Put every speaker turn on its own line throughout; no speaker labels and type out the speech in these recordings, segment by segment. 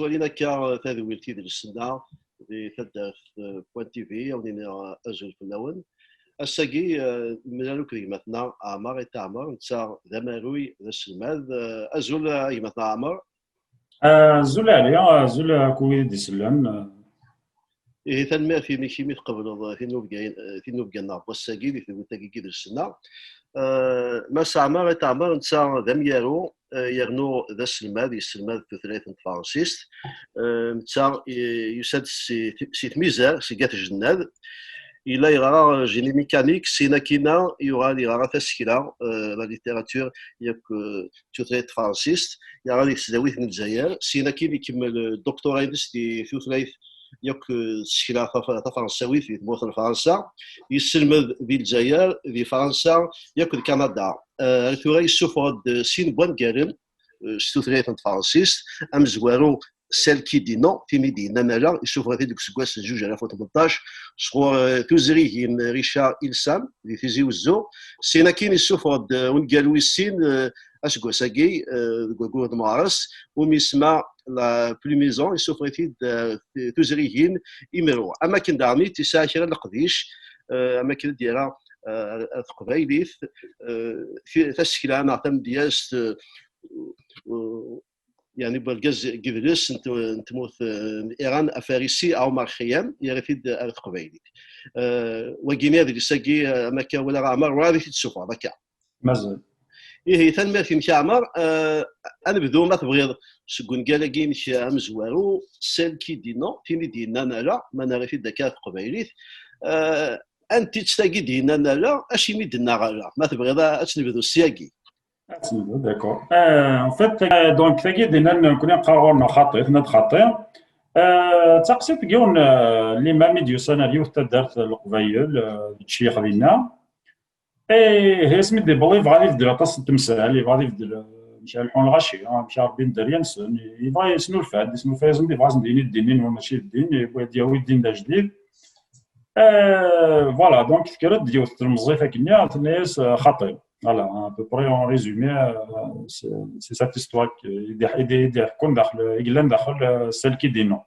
سوالينا كا تذويلتي ديال السنه اللي تدار في بوان تي في ونينا ازول في اللون الساقي ملالو كلمتنا عمر تعمر انت ذا ماروي ذا السلماد ازول كلمتنا عمر.
زول عليا زول كوي دي سلان.
إيه تنمر في ميكيمي قبل في نوبيا نعرف الساقي اللي في تاكي ديال السنه ما عمر تعمر انت ذا ميارو يغنو ذا السلماد يسلماد في ثلاثة فرانسيست انت يساد سي ميزار سي كات الجناد إلا يغرى جيني ميكانيك سينا كينا يغرى يغرى تسكيلا لا ليتيراتور ياك توثلايث فرانسيست يغرى ديك تداويت من الجزائر سينا كين يكمل الدكتوراه دي توثلايث ياك تسكيلا تا فرنساويت في تموت فرنسا يسلم ديال الجزائر دي فرنسا ياك كندا ثورا يسوفر سين بوان كارم توثلايث فرانسيست ام زوارو celle qui dit non, timidi, namala, il s'ouvre avec ce juge à la photo montage, sur Tuzri, Richard Ilsam, les Fizi Ouzo, c'est Nakin, il souffre d'un galouissine, à ce Gossagui, Gogo de Maras, ou Misma, la plus maison, il souffre de Tuzri, Imero. Amakin d'Armit, il s'est acquéré le Qadish, Amakin d'Ira, القبيليث في تسكيل انا تم دياس يعني بالجز جذلس انت موث ايران افارسي او مارخيام يرفيد القبيلي وجيني هذه الساقي مكا ولا عمر وهذه تشوفها هكا
مازال
هي ثنما في مشامر انا بدو ما تبغي شكون قال كي مشى مزوارو سيل كي دي نو تيني دينا انا لا ما نعرف داك القبيلي انت تستاقي دينا انا لا اشي ميدنا غالا ما تبغي اش نبدو السياقي.
D'accord. En fait, donc, تاكي دينا كنا نقراو خاطئ ناد خاطئ. تقصد كيون الإمام ديوسانا اليوم تدارت القبيل الشيخ ديالنا. هي سميت دي بليف غادي يدير طاس التمثال غادي يدير مشى الحون الغاشي مشى ربي ندير ينسن يبغى يسنو الفاد يسنو الفايزن دي فاز ديني الدينين وماشي الدين يبغي دياوي الدين دا جديد. فوالا دونك فكرت ديال الموظفه كنيا تناس خاطئ. Voilà, à peu près en résumé, c'est cette histoire qui est celle qui dit non.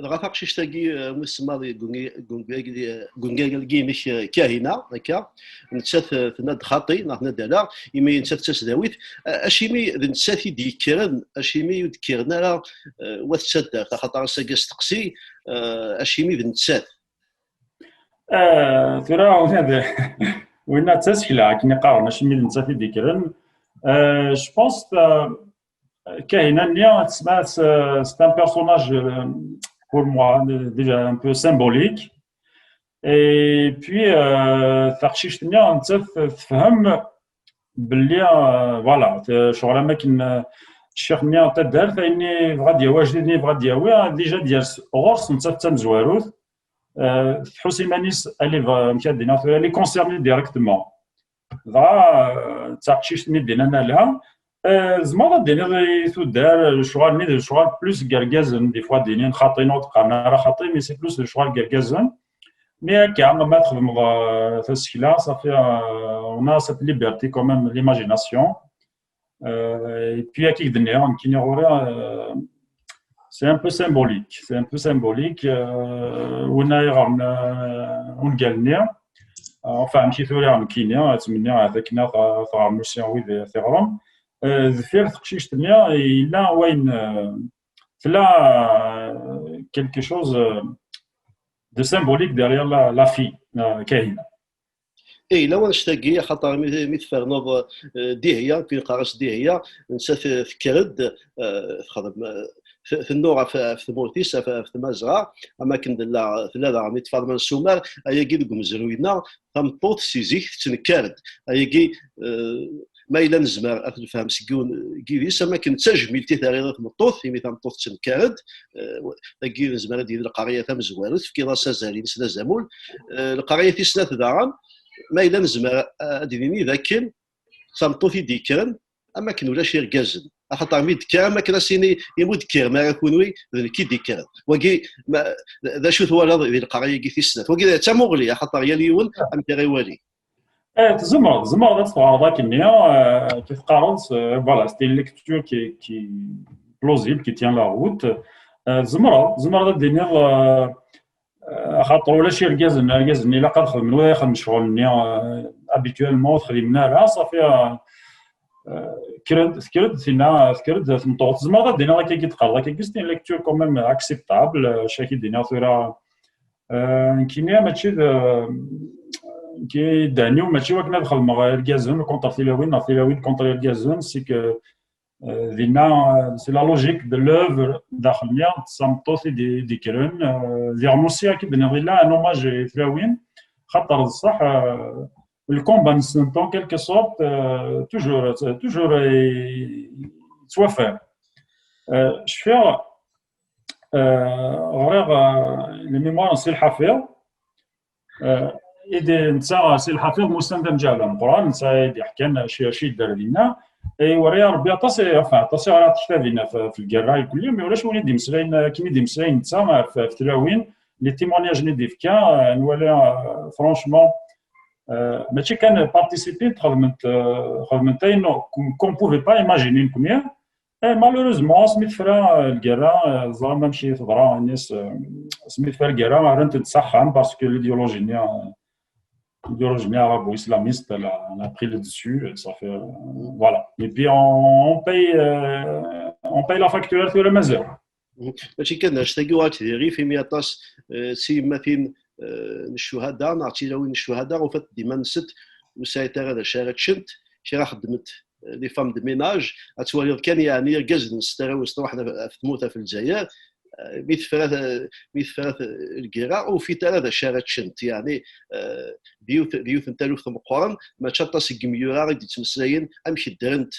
غافق شي تاقي مسمى غونغاغ مش كاهنه هكا نتسات ناد خاطي نادالا يمي نتسات تسداويت اشيمي نتسات يذكرن اشيمي يذكرنا راه وتسد خاطر ساكاس تقسي اشيمي نتسات
ترى هذا وين تسكيلا كي نقراو ماشي ملي نتسات يذكرن جو بونس كاهنه نيا تسمى c'est un personnage pour moi déjà un peu symbolique et puis تخشيش نيا انت تفهم باللي فوالا شغل ما كاين الشيخ نيا تدار فاني غادي واجدني بغا دياوي ديجا ديال غورس انت تمزواروث حسيمانيس اللي مشى دينا اللي كونسيرني ديريكتومون ضا تخشيش دينا لها زعما ديني تدار شغال بلوس كاركازن دي فوا ديني خاطينو تقارنا راه خاطي مي سي بلوس شغال كاركازن مي هكا ما تخدم في السكلا صافي اون سيت ليبرتي كوميم ليماجيناسيون اي بي هكا دنيا كاين غورا سي ان بو سيمبوليك ونايا ونقالني enfin مشيت ثوري كاينه تمنى هذاك نا ثار موسيون وي ثغرم ذفير تقشيش الدنيا إلا وين تلا quelque chose de symbolique derrière la fille كاهنة.
اي لو نشتاقي خاطر ميتفرنوض ديهيه كي قراش ديهيه نسى فكرد خدم في النوع في مورتيس في المزرعه اماكن ثلاثه ميتفرن من السمار اياكي دوك مزروينا تنطوط سيزيك تنكرد اياكي ما إلا نزمر أفهم سكون كيديس ما كنت تجميلتي تغيرات مطوط يمي تنطوط تنكرد تاكي نزمر ديال القريه تام زوارت في كيرا سازالين سلا زامول القريه تيسنا تدارن ما إلا نزمر ديني ذاكن تنطوط يديكرن اما كن ولا شي ركازن خاطر ميد كان ما كراسيني يمود كير ما يكونوي كي ديكرن وكي ذا شو ثوالا ديال القريه كي تيسنا وكي تا مغلي خاطر يا ليون ام تيغيوالي
تزمر تتفرض كنيا كيف قارنت فوالا ستي ليكتور كي plausible, qui tient la route. زمرة الدنيا خاطر ولا شي الغاز الا قد من واخا من شغل ابيتوالمون خدمنا راه صافي ذكرت تمطوط زعما دينا كي تقرا كي كيستين ليكتور كوميم اكسبتابل شاكي دينا ثورا كينيا ماشي كي دانيو ماشي وكنا دخل مع الغازون كونتر ثيلاوين كونتر الغازون سي كو دينا سي لا لوجيك دو لوفر داخليا تسامطوط دي كرون ديغنوسيا كي دنا لا نوماج ثلاوين خاطر الصح الكومبا نسنتون كيلكو سورت توجور توافر شفير غير لي ميموار نسي الحفيظ إذا نتا سي الحفيظ مستند نجا القرآن نتا يحكي شي دار لينا وريا ربي عطاسي راه تحتاجينا في القرايه كل يوم ولاش وليدي مسلاين كيما دي مسلاين نتا في التلاوين لي تيمونياج اللي ديفكا نولي فرونشمون ماشي كان بارتيسيبي خدمت انه كون بوفي با ايماجيني كوميا مالوريزمون سميت فرا القرا زعما ماشي تضرا الناس سميت فرا القرا راه تتسخن باسكو l'idéologie arabo-islamiste elle a pris le dessus, ça fait voilà. Et puis on paye la facture sur le mesure.
ماشي كنشتاقوا غير في ميطاس سي مثلا الشهداء نعطي لوين الشهداء وفات ديما نسد وسايتها هذا شارك شنت شي راه خدمت لي فام دو ميناج اتوالي كان يعني ركز نسترا وحده في تموتها في الجزائر مثل القراء وفي ثلاثة شارات شنت يعني ديوث نتالوث مقارن ما تشطس الجميورا غادي تمسلاين امشي درنت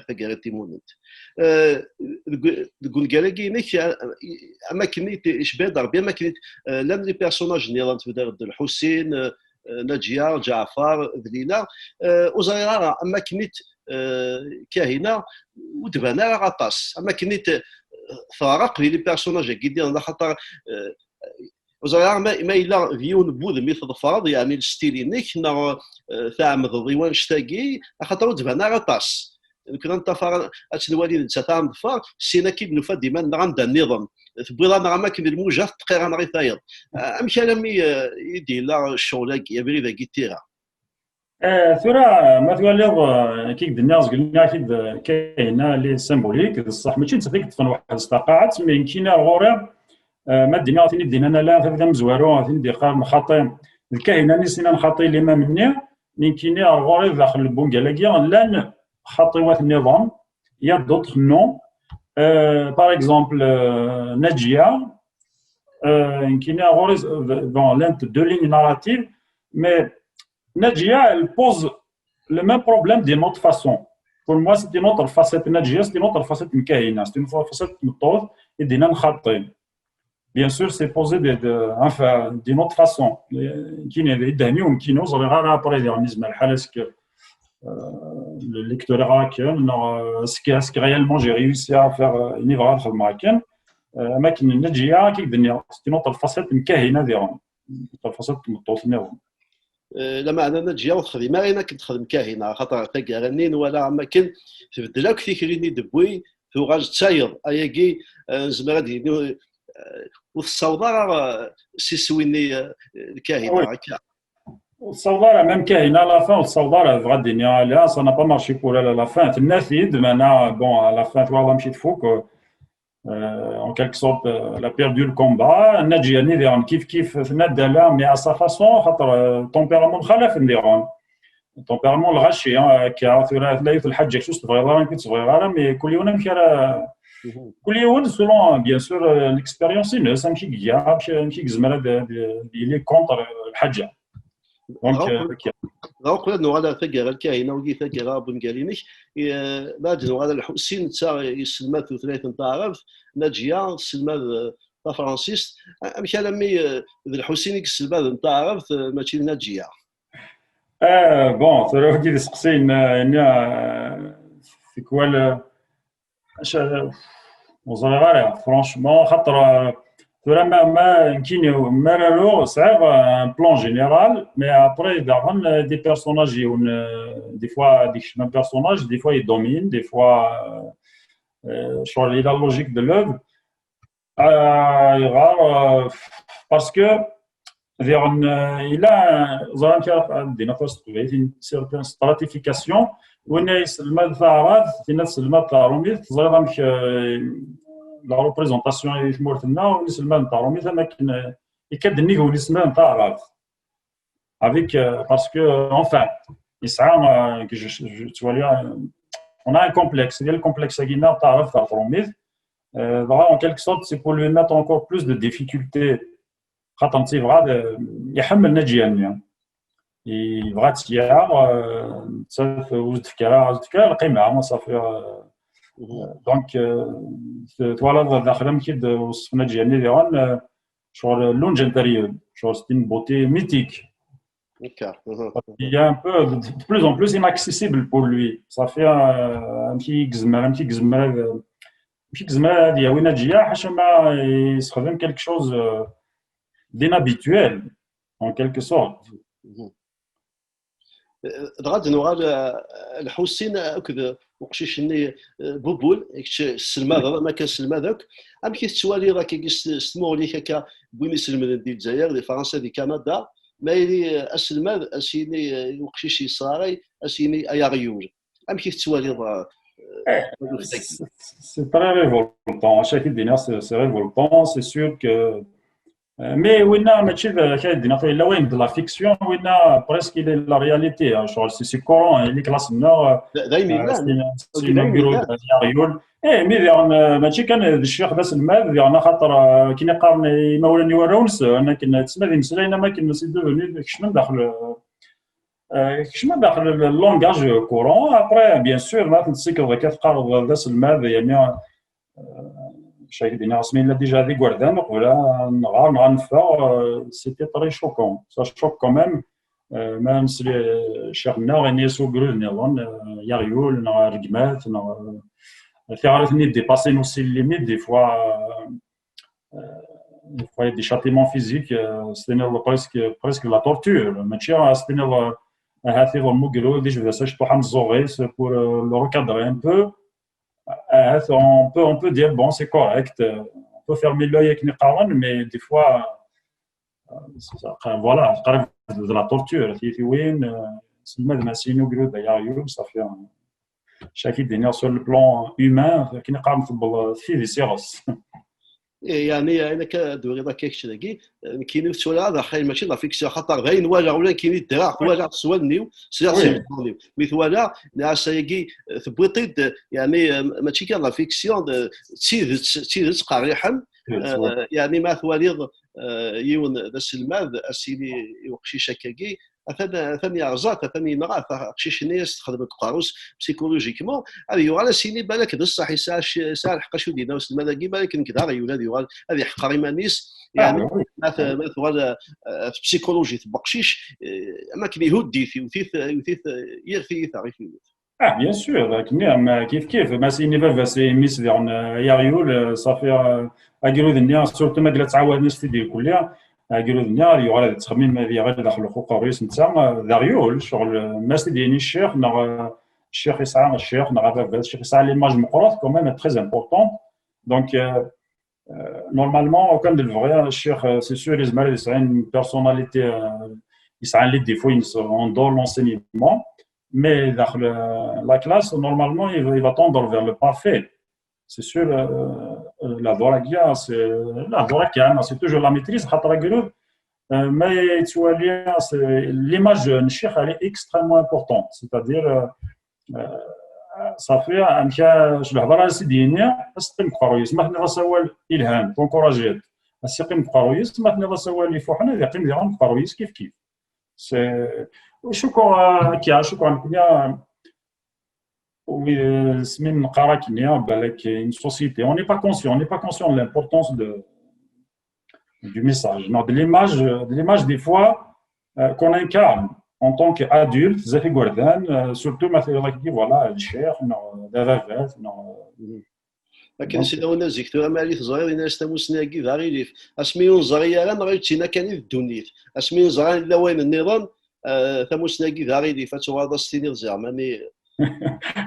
فقرتي مونت تقول قالكينك اماكن شباد ربي اماكن لان لي بيرسوناج نيران تبدا الحسين ناجيه جعفر ذليله وزيرا اماكن كاهنه ودبانا غطاس اماكن فرق لي بيرسوناج كيدير خاطر وزيرا ما الا فيون بود مثل فرض يعني الستيلينيك تاع مضيوان شتاقي خاطر دبانا غطاس يمكن ان تفار اتنوالي نتا مضفار سينا كي بنوفا ديما نغندا النظام تبغي انا اماكن الموجه تقير انا غير ثاير امشي انا مي يدي لا الشغل يبري ذا كيتيرا
ثورة ما تولي كي الناس قلنا اكيد كاينه لي سيمبوليك بصح ماشي تفيك تفن واحد القاعات مي كاينه غوري ما دينا ثاني دينا انا لا تبدا مزوارو ثاني دي قال نخاطي الكاهنه نسينا نخاطي اللي ما مني من كاينه غوري داخل البونكالاكيا لان خطوات النظام يا دوطخ نو باغ اكزومبل ناجيه كاينه غوري دون لانت دو لين ناراتيف مي Nadia, elle pose le même problème d'une autre façon. Pour moi, c'est une autre facette. Nadia, c'est une autre facette de Kahina. C'est une facette de Moutoud et d'une autre. Bien sûr, c'est posé enfin, d'une autre façon. Qui n'est pas d'anium, qui nous a l'air après les organismes. Est-ce que le lectorat, est-ce que réellement j'ai réussi à faire une évaluation américaine? Mais Nadia, c'est une autre facette de Kahina, une autre facette de Moutoud.
لما انا نجي وخدي ما غينا كنت خدم كاهنه خاطر تاكارنين ولا ما كان تبدلا كثيريني دبوي ثو غاج تساير اياكي زعما غادي وفي الصوضه سي سويني الكاهنه هكا
الصوضه ميم كاهنه لا فان الصوضه غادي لا سا نا با مارشي بور لا فان النافذ معنا بون على لا فان والله مشيت فوق en quelque sorte, elle a perdu le combat. Nadia Nidiran, kif Nadala, mais à sa façon, tempérament خلاف نديرون tempérament الغشي qui a ثلاث الحاجة شو صغيرة كنت صغيرة mais كل يوم نمشي كل يوم selon bien sûr l'expérience الناس نمشي كيا نمشي زمرة اللي كونتر الحاجة
دونك نو على فكره الكاهنه وكي فكره بنقالينك بعد نو على الحسين تا يسلمات ثلاثه تعرف ناجيه سلمات تا فرانسيس مشى لمي الحسين يسلمات تعرف ماشي ناجيه
بون ترى كي تسقسين في كوال وصغيره فرانشمون خاطر ما كاين مالو صعيب ان بلان جينيرال مي ابري داغن دي بيرسوناج دي فوا ديك ميم بيرسوناج دي فوا يدومين دي فوا شغل الى لوجيك دو لوف يغار parce que il a دينا فاست une certaine stratification وين يسلم ثارات الناس الماء تاعهم تزرع مش لا ريبريزونطاسيون يثمرتنا ونسلم تاعهم مثلا كاين يكدني هو الاسم تاعرات avec parce que enfin يسعى que tu vois là on a un complexe ديال الكومبلكس كاينه تعرف تاع التروميز en quelque sorte c'est pour lui mettre encore plus de difficultés خاطر انت بغا يحمل نجيان يبغى تيار تصرف وجد فكره القيمه صافي دونك فوالا داخل كيد وصفنا جياني ديال شغل اللون انتيريور شغل ستين بوتي ميتيك il est un peu de plus en plus inaccessible pour lui ça fait un petit gzmar ديال وين تجي حاش ما يستخدم quelque chose d'inhabituel en quelque sorte
غادي نوغال الحسين هكذا وقشيشني بوبول السلمى ما كان السلمى ذاك ام كيتوالي راه كيستمعوا ليك هكا بوين يسلم ديال الجزائر ديال فرنسا ديال كندا ما يلي السلمى اسيني وقشيشي صاري اسيني اياغيول ام كيتوالي
c'est très révoltant chaque الدنيا c'est révoltant c'est sûr que mais oui ماشي كاين لا وين de la fiction وين presque il est la réalité c'est courant اللي كلاسنا دايما يقولوا مي ماشي كان الشيخ باس المال ديالنا خاطر كي قارن مولاني وراونس انا كنا تسمى مسلينا ما كنا سي دوفوني كشمن داخل اللونغاج كورون ابري بيان سور ما تنسيك كتقارض باس المال يعني شايف دينا سمينا ديجا دي غوردان ولا نغار نفا سيتي طري شوكون سا شوك كوميم ما نسلي شيخنا غني سو غرول نيضون يغيول رقمات تعرفني ديباسي نو سي ليميت دي فوا دي شاتيمون فيزيك ستينيل بريسك لا تورتور ماشي ستينيل هاتي الموغلو ديج بدا ساش طوحان زوغيس بور لو ركادري ان بو on peut dire bon c'est correct on peut fermer l'œil avec Niqaran mais des fois voilà de la torture في وين سلمى ماسينو قالوا d'ailleurs ça fait chaque idée sur le plan humain كي نقارن في دي سيروس
يعني انا كدوي غير كيكشلاكي كاين سؤال هذا خاين ماشي لا فيكسيون خاطر غير نواجه ولا كاين الدراع واجه سؤال نيو سير مثلا ناسايكي ثبوتيد يعني ماشي كان لا فيكسيون تسيد تقريحا يعني ما ثواليض يون ذا السلماد اسيدي وقشي شكاكي ثاني رزاق ثاني نغا قشيش الناس تخدم القاروس بسيكولوجيكمون هذه يوغال سيني بالك بصح يسال حقا شو دينا وسلم هذا كيما لكن كذا غيولاد يوغال هذه حقا مانيس يعني ما ثوال في بسيكولوجي بقشيش ما كاين يهدي في وثيث يغفي ثاري
bien sûr كيف ما سيني فاسي ميس ديال ياريول صافي اكيرو الدنيا سورتو ما قلت تعاود ناس في ديال كلها قالوا لنا يوغال هذا التخمين ما فيه غير داخل الحقوق الرئيس نتا داريول شغل ماس ديالي الشيخ الشيخ يسعى الشيخ الشيخ يسعى ليماج مقروط كوميم تري امبورطون دونك نورمالمون كان دو الفغي الشيخ سي سور يزمر يسعى une personnalité يسعى لي ديفو en dehors l'enseignement mais داخل la classe normalement il va tendre vers le parfait c'est sûr la dorakia c'est toujours la maîtrise mais tu vois l'image de Cheikh elle est extrêmement importante c'est-à-dire ça fait un cas je l'avais là c'est dîner استقم قرويس ما حنا راسوال الهام كونكوراجيت استقم قرويس ما حنا راسوال اللي فوحنا يقيم ديالهم قرويس كيف سي شكرا كيا oui, une société. On n'est pas conscient de l'importance du message. Non, de l'image des fois qu'on incarne en tant qu'adulte, surtout voilà, le cher,
لكن سيدنا نازك تو مالي صغير الناس تمسنا كي ذاري اسميون صغيره ما غيتشينا كان في الدنيا اسميون صغير لا وين النظام تمسنا كي ذاري فتو هذا ستيني زعما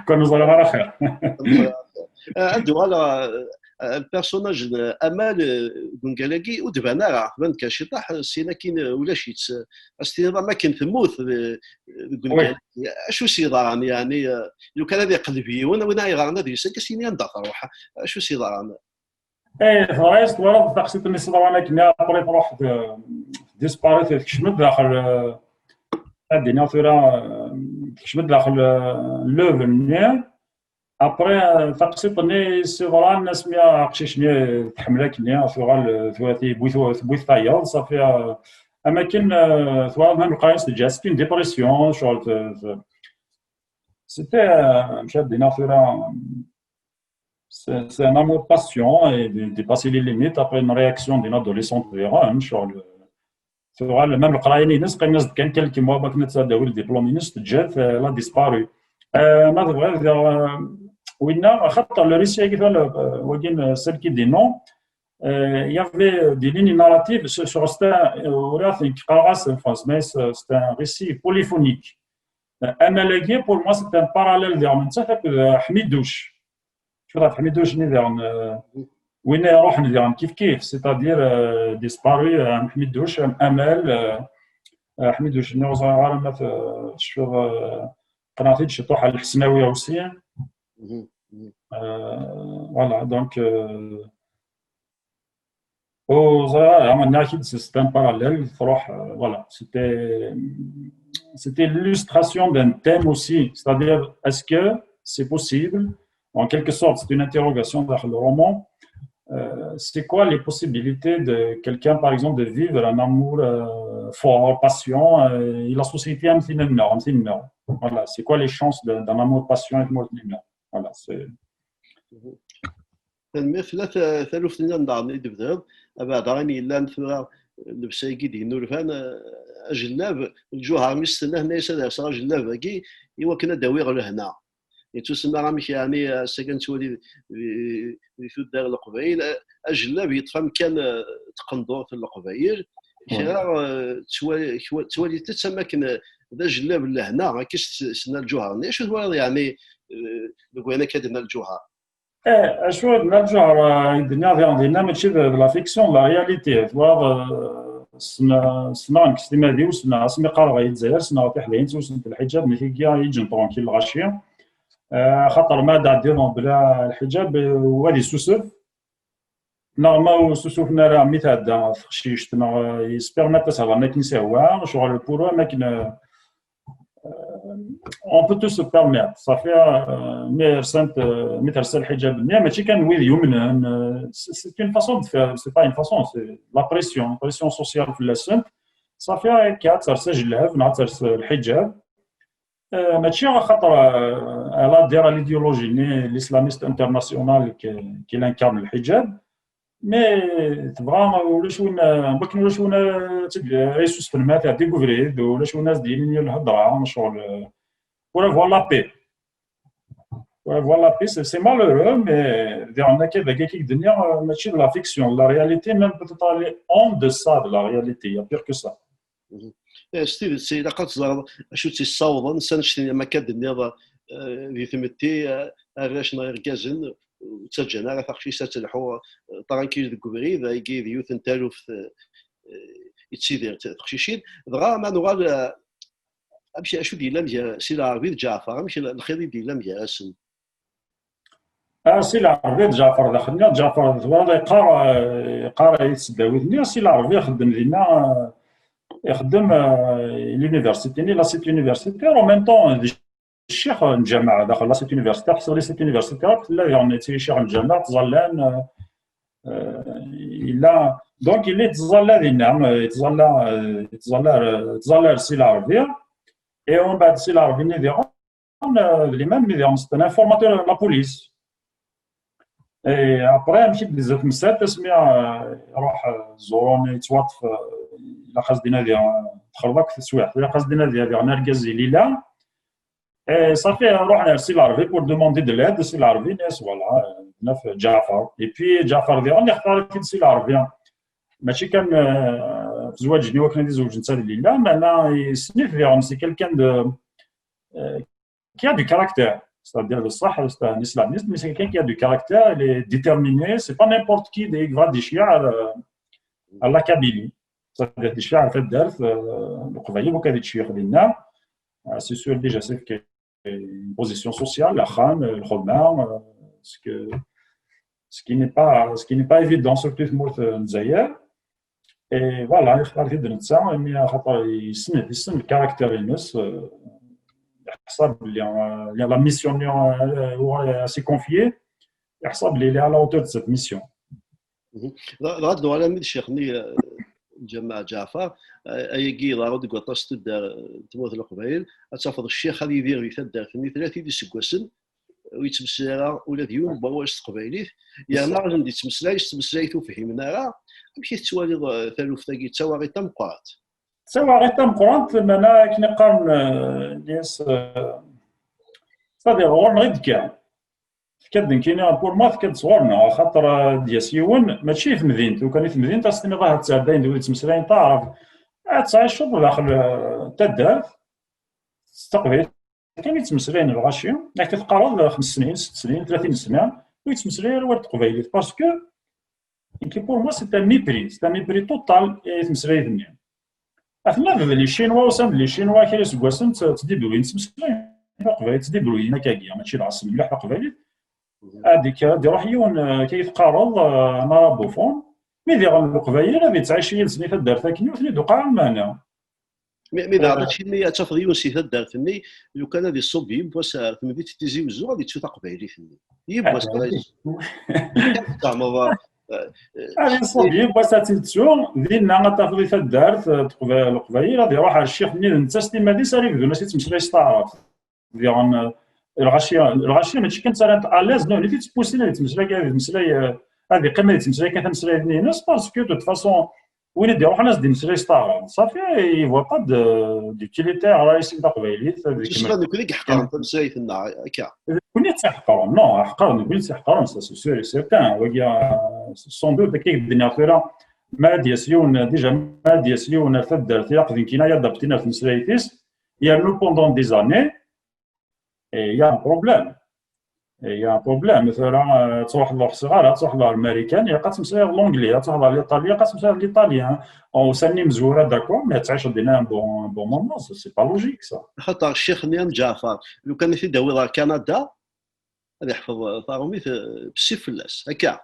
كنا صغار خير
عنده على البيرسوناج امال بنقلاقي ودبانا راه بان كشطاح سينا كاين ولا شي استيضا ما كاين ثموث
وي
بنقلاقي اشو سيضان يعني لو كان هذه قلبي وانا يغارنا ديسا كسيني ندخل روح اشو سيضان
ايه فرايست ورد تقسيط اللي صدر انا كنا بريت روح ديسباريت كشمت داخل هذه ناثورا كشمت داخل لوفل نير ابري تقسيط ني سيضران ناس ميا قشيشني تحملك نيا ثوغال ثواتي بويث طايض صافي اماكن ثوال même القايس جات une dépression شغل سيتي مشات دي ناثورا c'est un amour passion et de dépasser les limites après une réaction d'une adolescente vers un شغل ثوال même القرايني ناس قيمنا كان quelques mois باك نتسداو الدبلوم ناس جات لا ديسباري ما تبغى وين خاطر le récit كيفاش ولكن celle qui dit non il y avait des lignes narratives sur c'était un récit polyphonique Amalagué pour moi c'est un parallèle vers Hamidouche شو راه حميدوش نيديرن وين يروح نديرن كيف c'est-à-dire disparu حميدوش امال حميدوش نوزا غير شوف قناتي شطوح على الحسناويه aussi voilà donc c'est un parallèle voilà c'était l'illustration d'un thème aussi c'est-à-dire est-ce que c'est possible en quelque sorte c'est une interrogation dans le roman c'est quoi les possibilités de quelqu'un par exemple de vivre un amour fort passion et la société voilà c'est quoi les chances d'un amour passion et voilà c'est
المثل ثلاث سنين دارني دبداب بعد راني الا نثرا لبسايكي دي نورفان اجلاب الجوهر مستناه ناس هذا صار جلاب كي ايوا كنا داوي غير هنا تسمى راه مش يعني سكن تولي في الدار القبائل اجلاب يطفى كان تقندور في القبائل تولي تسمى كنا ذا جلاب لهنا كيش سنا الجوهر ناش هو يعني نقول انا كدنا الجوهر
شو نرجع الدنيا ديالنا ماشي لا فيكسيون لا رياليتي سنا كستيما ديو سنا اسمي قارغ الجزائر سنا في حدين سوسنت الحجاب ماشي كيا يجن طونكيل الغاشيه خاطر ما ديرهم بلا الحجاب وادي سوسف نورمال سوسفنا راه ميتادا خشيشتنا يسبيرمات تسهل ما كنساوها شغل بورو ما كنا on peut tout se permettre ça fait mettre le hijab mais tu kan oui c'est une façon de faire c'est pas une façon c'est la pression sociale في السنت ça fait كاتر سجلها نعتر الحجاب ماشي خاطر على دير ليديولوجي الاسلامiste international qui incarne الحجاب مي تبغى ولا شوين بكن ولا شوين ريسوس في الماء تاع ديكوفري ولا شوين ناس دايرين الهضره شغل pour avoir la paix. Pour avoir la paix, c'est malheureux, mais on a quelqu'un qui dit de la fiction, la réalité, même peut-être aller en deçà de la réalité, il y a pire que ça.
ستيف السيدة قد زار شوتي الصوضة نسان شتي ما كدني في ثمتي راش نغير كازن وتسجل على فخشي ساتلحو طران كيج دكوبري ذا يجي ذيوث نتالو في يتسيدير تخشيشين دغا ما نغال امشي اشو ديال سي العربي جعفر ماشي الخيري ديال مياسن
سي العربي جعفر دخلنا جعفر هذا يقرا يتسداوي سي العربي يخدم لنا يخدم لونيفرسيتي لا سيت يونيفرسيتي او ميم طون الشيخ الجامعه داخل لا سيت يونيفرسيتي حصل لي سيت يونيفرسيتي لا يعني تي شيخ الجامعه تزلان الا دونك اللي تزلا دينا تزلا سي العربي et on va dire la revenue les mêmes médias c'est un informateur de la police et après مشيت بزاف مسات تسمع روح زوروني توقف لا خاص دينا ديال تخربق في السواح لا خاص دينا ديال نركز ليلا صافي روحنا لسي العربي pour demander de l'aide سي العربي ناس فوالا ناف جعفر et puis جعفر ديال اختار كي سي العربي ماشي كان في زواج جنيوه كان يزوج نتا ليلا معنا سنيف فيهم سي كيلكان دو qui a du caractère c'est-à-dire الصح c'est un islamiste, mais c'est quelqu'un qui a du caractère, il est déterminé, c'est pas n'importe qui qui va déchirer à la Kabylie. C'est-à-dire déchirer à Fedderf, le Qbaïl, وكان يتشيخ لنا. C'est sûr déjà c'est une position sociale, la Khan, le Khomar, ce qui n'est pas évident surtout في موت الجزائر. Et voilà, يختار في النساء mais خاطر يسن الكاركتير ينس يحسب اللي la mission هو s'est confiée يحسب اللي à la hauteur de cette mission.
غادو على ميد شيخني جماعة جعفر ايكي غادي قطاس تدار تموت القبائل اتفضل الشيخ غادي يدير في تدار في 30 دي سكواسن ويتمسلا ولا ديون بواش قبائليت يا ما غادي تمسلاي تفهمنا راه ماشي توالي ثالوث تاكي تواغي تمقات
سواء غير مقرانت انا كي نقارن ناس صافي غور غير كان كدن كاين بور مات كتصورنا خاطر دياسيون ماشي في مدينته وكان في مدينته اصلا راه تسعدين دوله تمسلاين تعرف تعيش شغل داخل تدار تستقبل كان يتمسلاين الغاشي لكن تقارن 5 سنين 6 سنين 30 سنه ويتمسلاين ولد قبيلي باسكو كي بور موا سي ان ميبري توتال يتمسلاين الدنيا اثنا لي شينوا وسام لي شينوا كاين سكواسن تديبلوين تمسلاين قبيلي تديبلوين كاكيا ماشي العاصمه مليح قبيلي هذيك يروح يون كيتقارض انا بوفون مي دير القبايل غادي تعيش يلسني في الدار ثاني وثني دوقع معنا
مي دابا هادشي اللي تفض يونسي في الدار ثاني لو كان غادي يصوب يمبوس ثمدي تيزي وزو غادي تشوف قبايلي ثاني يمبوس زعما
غادي يصوب يمبوس تيتشو دينا غتاخذي في الدار القبايل غادي يروح على الشيخ منين انت ستيما دي سالي بدون ناس تمشي ستعرف ديال الغاشيه ماشي كنت انا الاز نو اللي تبوسينا تمسلا كاع تمسلا هذه قيمه تمسلا كتمسلا الناس باسكو دو فاسون وين يديروا ناس دي مسلا ستار صافي يفوا با ديوتيليتير رئيس قبيلي
كيما نقول لك حقا تمسلا ثنا هكا
كوني تحقر نو حقر نقول تحقر سي سور سيرتان ويا سون دو كيك الدنيا فيرا ما دياسيون ديجا ما دياسيون تدار تيقدين كينايا دابتينا في مسلايتيس يا نو بوندون دي زاني il y a un problème. Il y a un problème. مثلا تروح للصغار تروح للامريكان يلقى تمسير لونجلي تروح للايطالي يلقى تمسير للايطاليان او سني مزوره داكور ما تعيش دينا بون مومون سي با لوجيك سا
خاطر الشيخ نيام جعفر لو كان في داوي كندا غادي يحفظ فاروميت بالسيف فلاس هكا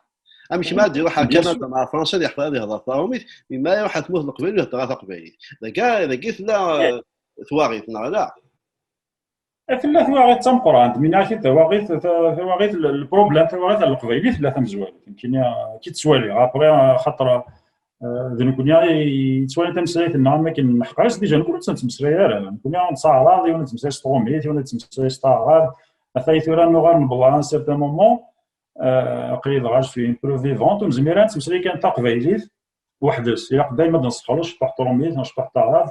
امشي ما يروح كندا مع فرنسا يحفظ هذه هضره فاروميت ما يروح تموت القبيل ويهضر قبيلي كاع اذا قلت لا ثواغيت لا
ثلاث ثواغيت تمقرانت من ناحيه ثواغيت البروبليم ثواغيت القبيلي ثلاثه مزوالين يمكن كي تسوالي ابري خاطر ذنكونيا يتسوالي تمسريت النهار ما كنحقاش ديجا نقول تمسريا نكونيا نصاراضي ولا تمسري ستروميت ولا تمسري ستاراد ثايث ولا نغار نبلا ان سيرتان مومون قريب غاش في برو فيفونت ومزميران تمسري كان تقبيلي وحدس الا دائما نصحولش شطح طروميت نشطح طاراد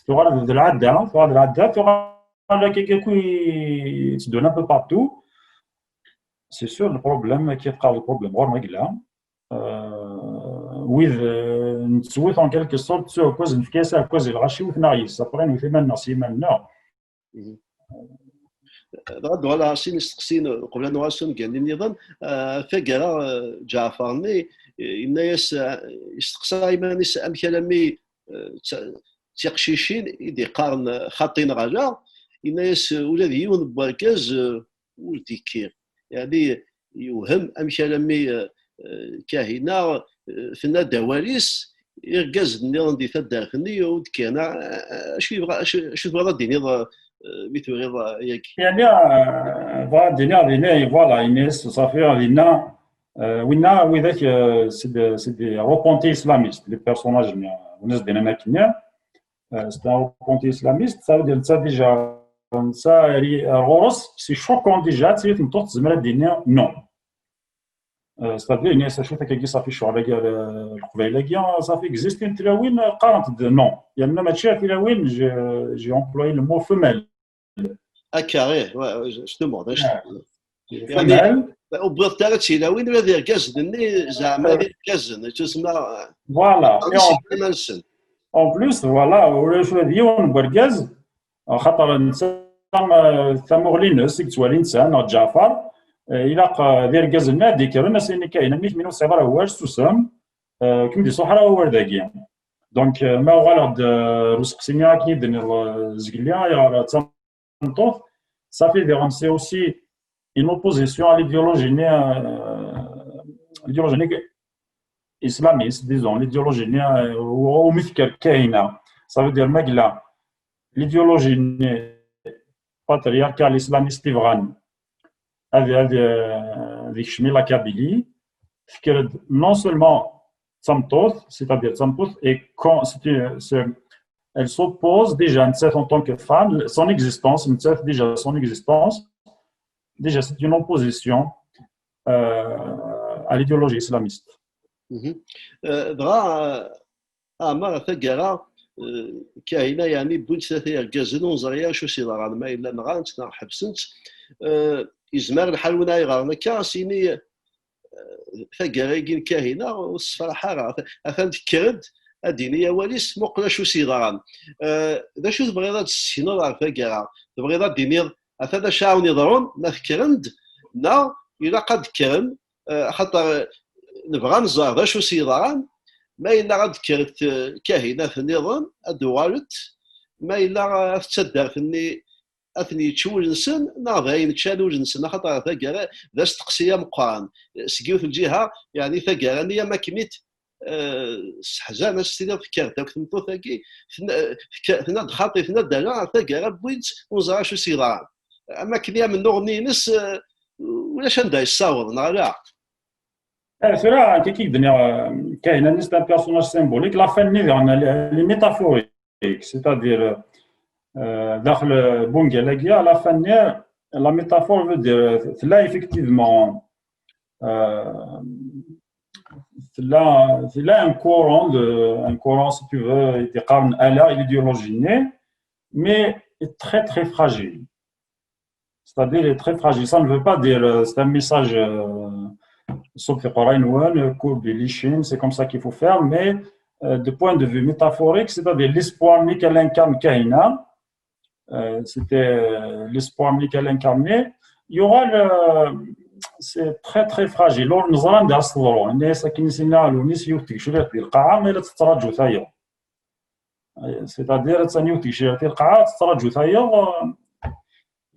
تغرد العاده تغرد كي تدون ان بو بارتو سي سور البروبليم كيبقى البروبليم غير ما قلنا ويذ نتسويت ان كالكو سورت سو كوز نفكاسه كوز الغاشي وثنايس ابرين وثمان سيمانا
غادو على سين نستقسين قبل ان نواصل قال لي نظن فقرا جعفرني الناس يستقصى ايمانيس ام كلامي تيقشيشين يدي قارن خاطين غالا الناس ولاد يون باركاز ولتيكير يعني يوهم ام كلامي كاهنا فينا دواليس يركز النظام دي تدار فني ود كان شو يبغى شو تبغى ديني مثل غير ياك
يعني دينا فوالا الناس صافي لينا وينا وذاك سي روبونتي اسلاميست لي بيرسوناج الناس دينا ماكينيا c'est un compte islamiste, ça veut dire ça déjà, ça, c'est choquant déjà, tu sais, tu me dis non. C'est-à-dire, il y a ça qui s'affiche sur ça fait exister une tilawin 40 non. Il y a même un tilawin, j'ai employé le mot femelle.
Ah, carré, ouais, je te demande.
Femelle.
Au bout de ta tilawin, il y a des gaz, jamais des gaz, tu sais,
voilà. En plus, voilà, ولاد يون بركاز خاطر ثمورلينوس يكتوالي إنسان جعفر إلا دير كازلنا ديكرنا سيني كاين ميت منو صغيرة هو سوسم كم دي صحرا هو ذاكيا دونك ما غالط رزق سينيا كي دني زقليا يا تنطوف صافي دي c'est aussi une opposition à l'idéologie islamiste, disons, l'idéologie ou mythique kaina. Ça veut dire que l'idéologie patriarcale islamiste ivrane, avec la Kabylie, non seulement Tzamtoth, c'est-à-dire Tzamtoth, et quand elle s'oppose déjà en tant que femme, son existence, déjà son existence, déjà c'est une opposition à l'idéologie islamiste.
دغا أمر ثقرا كاينة يعني بوين ثلاثة جازنون زريا شو سيداران ما إلا نغانت حبسنت إزمار الحلونا يغارنا كاسيني ثقرا يجين كاهنة والصفراحة أثان تكرد الدينية واليس مقلا شو سيداران ذا شو تبغيضا تسينو على ثقرا تبغيضا الدينية أثان شاون يضرون ما تكرند نا إلا قد كرن خاطر نبغى نزار ذا شو سيداران ما إلا غاد كرت كاهنة في النظام أدوالت ما إلا غاد تصدر أثني تشول نسن ناضين تشالو نسن خاطر ثقرا ذا استقسية مقارن سقيو في الجهة يعني ثقرا نيا ما كميت حزانة ستينا فكرت وكتمتو ثاقي ثنا دخاطي ثنا دانا ثقرا بوينت ونزار شو سيداران أما كنيا من نغني نس ولا شندا يصاوض لا
سورة كي الدنيا كاينه ناس تاع بيرسوناج سيمبوليك لا فان لي ميتافوريك سيتادير داخل بونغالاكيا لا فان لا ميتافور فو دير لا ايفيكتيفمون لا ان كورون سي تو فو يتقارن على الايديولوجي مي très très fragile c'est-à-dire est très fragile ça ne veut pas dire c'est un message c'est comme ça qu'il faut faire, mais de point de vue métaphorique, c'est-à-dire l'espoir qu'elle incarne Kaina, c'était l'espoir qu'elle incarnait, il y aura c'est très très fragile. Lors nous allons dans ce moment, c'est-à-dire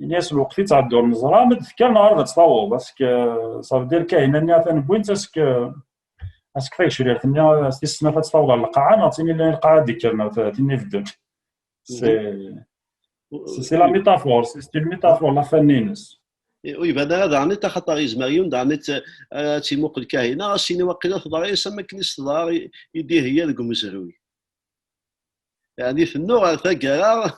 الناس الوقت تعدوا النظره ما تذكر نهار غتصاوب باسكو صافي دير كاينه نيا ثاني بوينت اسك فايك شريت نيا السنه تصاوب على القاعه نعطيني القاعه ديكرنا ثاني في الدم سي لا ميتافور سي الميتافور لا فنينس
وي بعدا هذا عني تا خطر يزماريون دعني تيموق الكاهنه سيني وقيله تضاري سما كنيس تضاري يديه هي القمزروي يعني في النوع ثقرا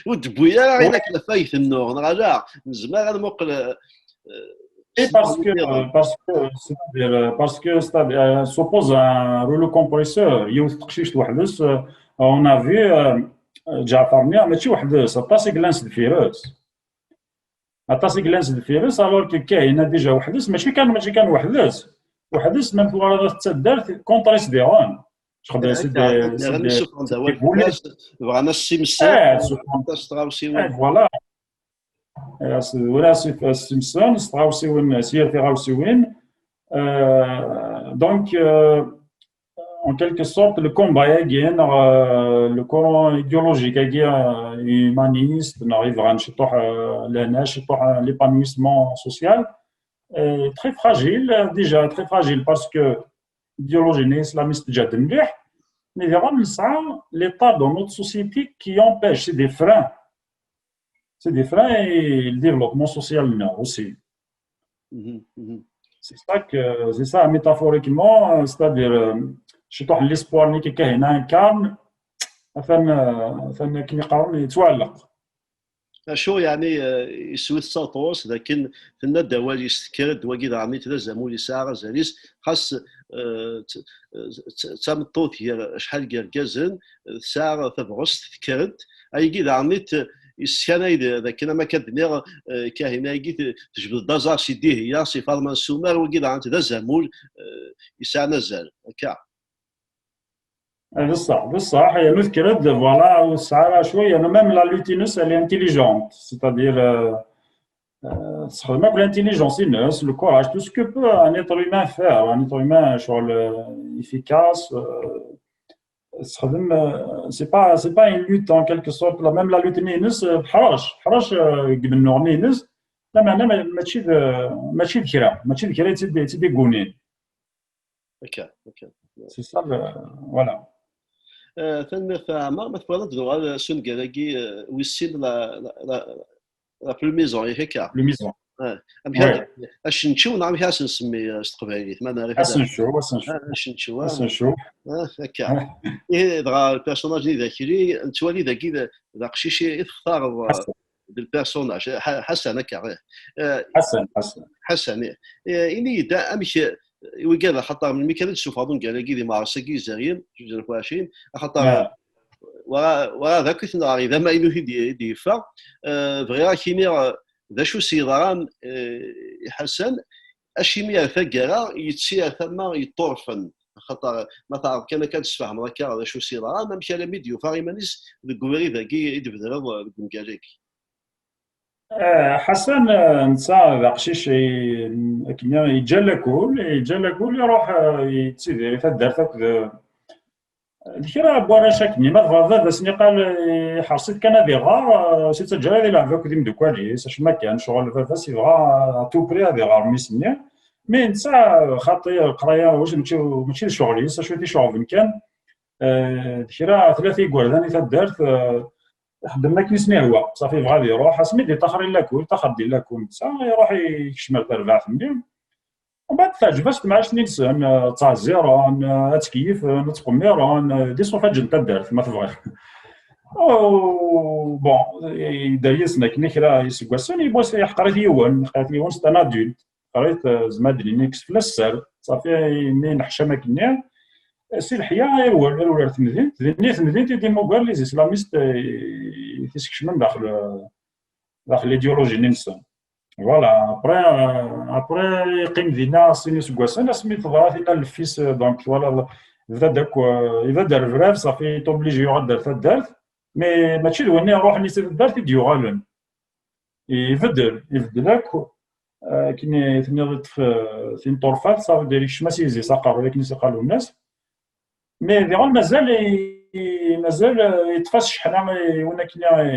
ودبويا عينك لفايت النور نراجع نزمار المقل
parce que s'oppose un rouleau compresseur يوثقشيش وحدس on a vu جعفر نيا ماشي وحدس طاسي كلانس الفيروس طاسي كلانس الفيروس الوغ كي كاينه ديجا وحدس ماشي كان وحدس من فوق تدار كونتريس ديرون
خدنا سيدي بغانا السمسان ستراوسيون
فوالا ولا السمسان ستراوسيون سير تراوسيون دونك en quelque sorte le combat le courant idéologique humaniste n'arrivera pas l'épanouissement social très fragile déjà très fragile parce que l'idéologie islamiste déjà de mais vraiment l'état dans notre société qui empêche c'est des freins et le développement social aussi c'est ça métaphoriquement c'est-à-dire l'espoir qui كاين incarne ثم كنقرر يتوالق
شو يعني يسوي السطوس لكن في الندى والي يستكرد وكذا عمي تلزم ولي ساعه زاليس خاص تمطوت هي شحال كازن ساعه تبغس تكرد اي كذا عمي السنه اذا كنا ما كدني كاهنا يجي تجبد دازار سيديه هي سي فاطمه السومر وكذا عند ذا زمول يسعى نزل هكا
بصح هي مذكرة فوالا وساعة شوية أنا ميم لا لوتينوس elle est intelligente c'est-à-dire تستخدمها بالانتيليجونس الناس le courage tout ce que peut un être humain faire un être humain شغل efficace تستخدم c'est pas une lutte en quelque sorte là même la lutte نينس بحراش قبل نوع نينس لا معنى ماشي ذكرى ماشي ذكرى تيدي قونين
هكا هكا.
سي سا فوالا
تنمية عامة ما تبغى تدور سون كالاكي ويسين لا بلوميزون هكا.
لو ميزون
أم هذا
وي
اش نشوف نعم هاس نسمي استقباليت ما نعرف هذا
اسنشو
اش نشوف
اسنشو
هكا. إيه دغا البيرسوناج اللي ذاكري نتوالي ذاكي ذا قشيشي يختار
حسن
البيرسوناج حسن هكا.
حسن
حسن إني دا أمشي وقال خاطر من ميكانيك تشوف هذون قال كي ما عرسكي زارين جوج الفاشين خاطر ورا ذاك اذا ما انه دي فا فغيرا كيمي ذا شو سيدران حسن اشيمي ثقرا يتسير ثم يطورفن خاطر ما تعرف كان تسفهم هكا ذا شو سيدران ما مشى لميديو فاري مانيس الكويري ذاكي يدفدر الكمكاليك
حسن نسا داقشيش كنا يتجلى كول يروح يتسيدي تدار تاك ذكرى بوانا شاكني ما تغضى ذا سني قال حرصيت كان دي غار سي تجري دي لعبة كديم دو كواليس اش ما كان شغل فاس يبغى تو بري دي غار ميسني مي نسا خاطي القرايه واش ماشي شغلي شويه شغل كان ذكرى ثلاثه يقول تدارت خدمنا كنسني هو صافي بغا يروح سميتي تاخرين لاكول تاخر ديال لاكول نتا يروح يكشمل تربع ثمانية ومن بعد تعجبات مع شني نسان تاع الزيران تكيف نتقميران دي صوفات جنتا دارت ما تبغي او بون دايسنا كنا كرا يسكواسون يبوس قريت يوان ستا نادولت قريت زمادلي نيكس في السر صافي مي نحشا ما كنا سي الحياه يروال تمدين تمدين تيديمو كاع لي اسلاميست تيسكشمن داخل الايديولوجي نينسون فوالا ابري يقيم دينا سيني سكواسان سميت ضراتي الفيس دونك فوالا بدا داك اذا دار فراف صافي توبليجي يقعد دار دارت مي ماشي دويني يروح نيسي دارت يديو غالن يبدلك كي ثني في طرفات صافي دايريك ماشي يزي ساقر ولكن يسقالو الناس مي ديغون مازال يتفاش شحال ونا كنا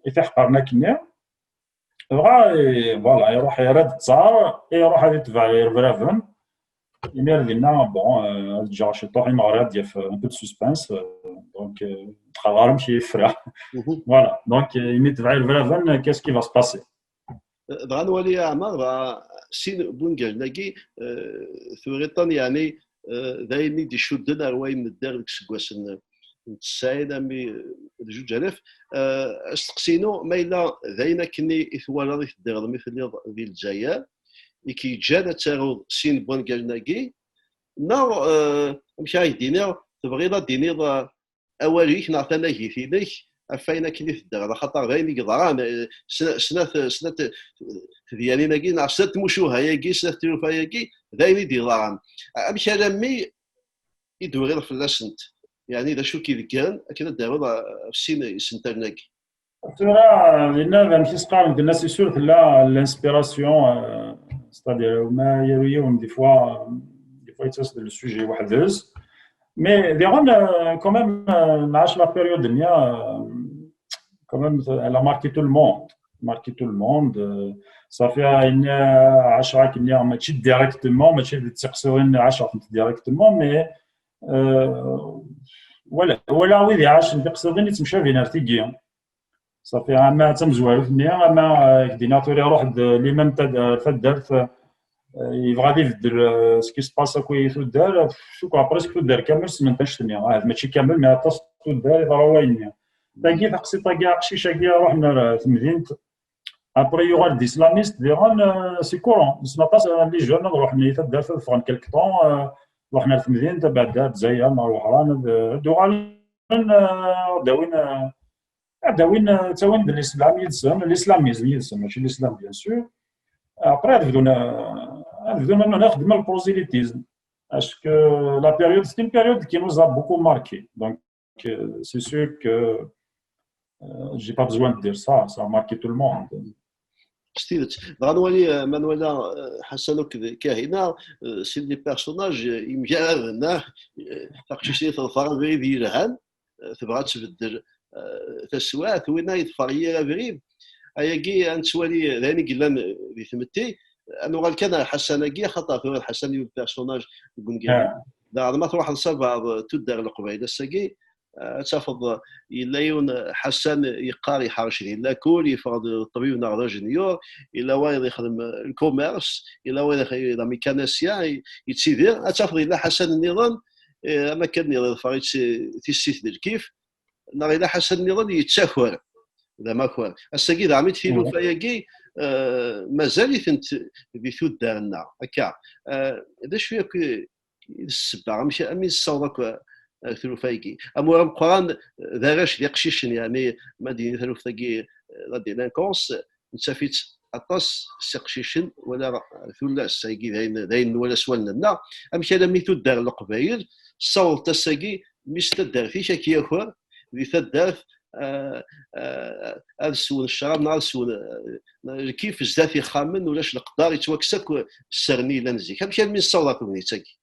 يتحقرنا كنا بغا فوالا يروح يرد التصار يروح يتبع يرفرافن يمير ديالنا بون جا شي طوح المغرب ديال ان بو دو سسبانس دونك تخلار مشي يفرح فوالا دونك يتبع يرفرافن كاس كي فا سباسي
بغا نولي عمر سين بونكاج لاكي ثوريطان يعني دايني دي شدن رواي مدار ديك سكواسن السعيد امي جوج الاف استقسينو ما الا داينا كني اثوالا ديك الدار مثل ديال الجزائر كي جانا تاغو سين بونكاجناكي نو مشى دينا تبغي ديني اواليك نعطينا كيفينك فاينا كني الدار على خاطر دايني قدران سنه ديالنا كي نعسات مشوها ياكي سنه تلوفا ياكي دايني ديران مشى لامي يدوي غير فلاسنت يعني اذا شو كي كان كذا داروا في سنترناك
ترى لنا ماشي سقال الناس يسول لا الانسبيراسيون ستادير ما يرويون دي فوا يتصل السوجي واحد داز مي ديغون كوميم نعاش لا بيريود دنيا كوميم elle a marqué tout le monde صافي ان 10 كنيا ماشي ديريكتومون ماشي تسقسوين 10 ديريكتومون مي ولا ويلي عاش نقصدني تمشى بين ارتيكيا صافي ما تمزوالو الدنيا ما ديناتوري روح ليمام تدارت يبغى يبدل سكي سباس كوي تدار شوكا بريسك تدار كامل سمنتاش الدنيا ماشي كامل مي طاس تدار يضروا تاكي تقصي طاكي قشيشه كي روحنا في مدينه ابري يوغال دي اسلاميست ديغون سي كورون سنطاس لي جون نروح ني تدار فون كيلك طون رحنا في مدينه بعد الجزائر نروح رانا دوغال داوين تاوين الاسلام يدسن الاسلاميزم يدسن ماشي الاسلام بيان سور ابري بدونا نخدم البروزيليتيزم Parce que la période, c'est une période qui nous a beaucoup marqué. Donc, c'est sûr que j'ai pas besoin de dire ça, ça a marqué tout le monde.
ستيلت غنولي مانويلا حسنوك كاهنه سي دي بيرسوناج يمجارنا تقشيشي تظفر غير ذي رهان تبغى تبدل تسوات وين يظفر يا غريب اياكي انتوالي ذاني قلان ذي ثمتي انو غالكان حسناكي خاطر في حسن البيرسوناج يقول كاع
آه.
دا ما تروح لصبع تدار القبيله الساكي تفض يلايون حسن يقاري حرش الا كل يفرض الطبيب نغدا جونيور الا وايد يخدم الكوميرس الا وايد يخدم ميكانيسيان يتسيدير تفض الا حسن النظام ما كان نظام فريد تيسيت كيف الا حسن النظام يتساخر لا ما كوار الساكي دا عميت فيلو فياكي مازال يثنت بثود دارنا هكا هذا شويه السبع ماشي امين الصوضك ثلوفايكي امور القران داراش ديال قشيشن يعني مدينه ثلوفايكي لا ديلانكونس نتفيت اطاس سقشيشن ولا ثلا السايكي داين ولا سوالنا امشي على ميثود دار القبايل الصوت الساكي مستدار في شكي اخر ذي ثدار السون الشراب نهار السون كيف زدافي خامن ولاش القدار يتوكسك السرني لنزيك امشي من الصوت كونيتاكي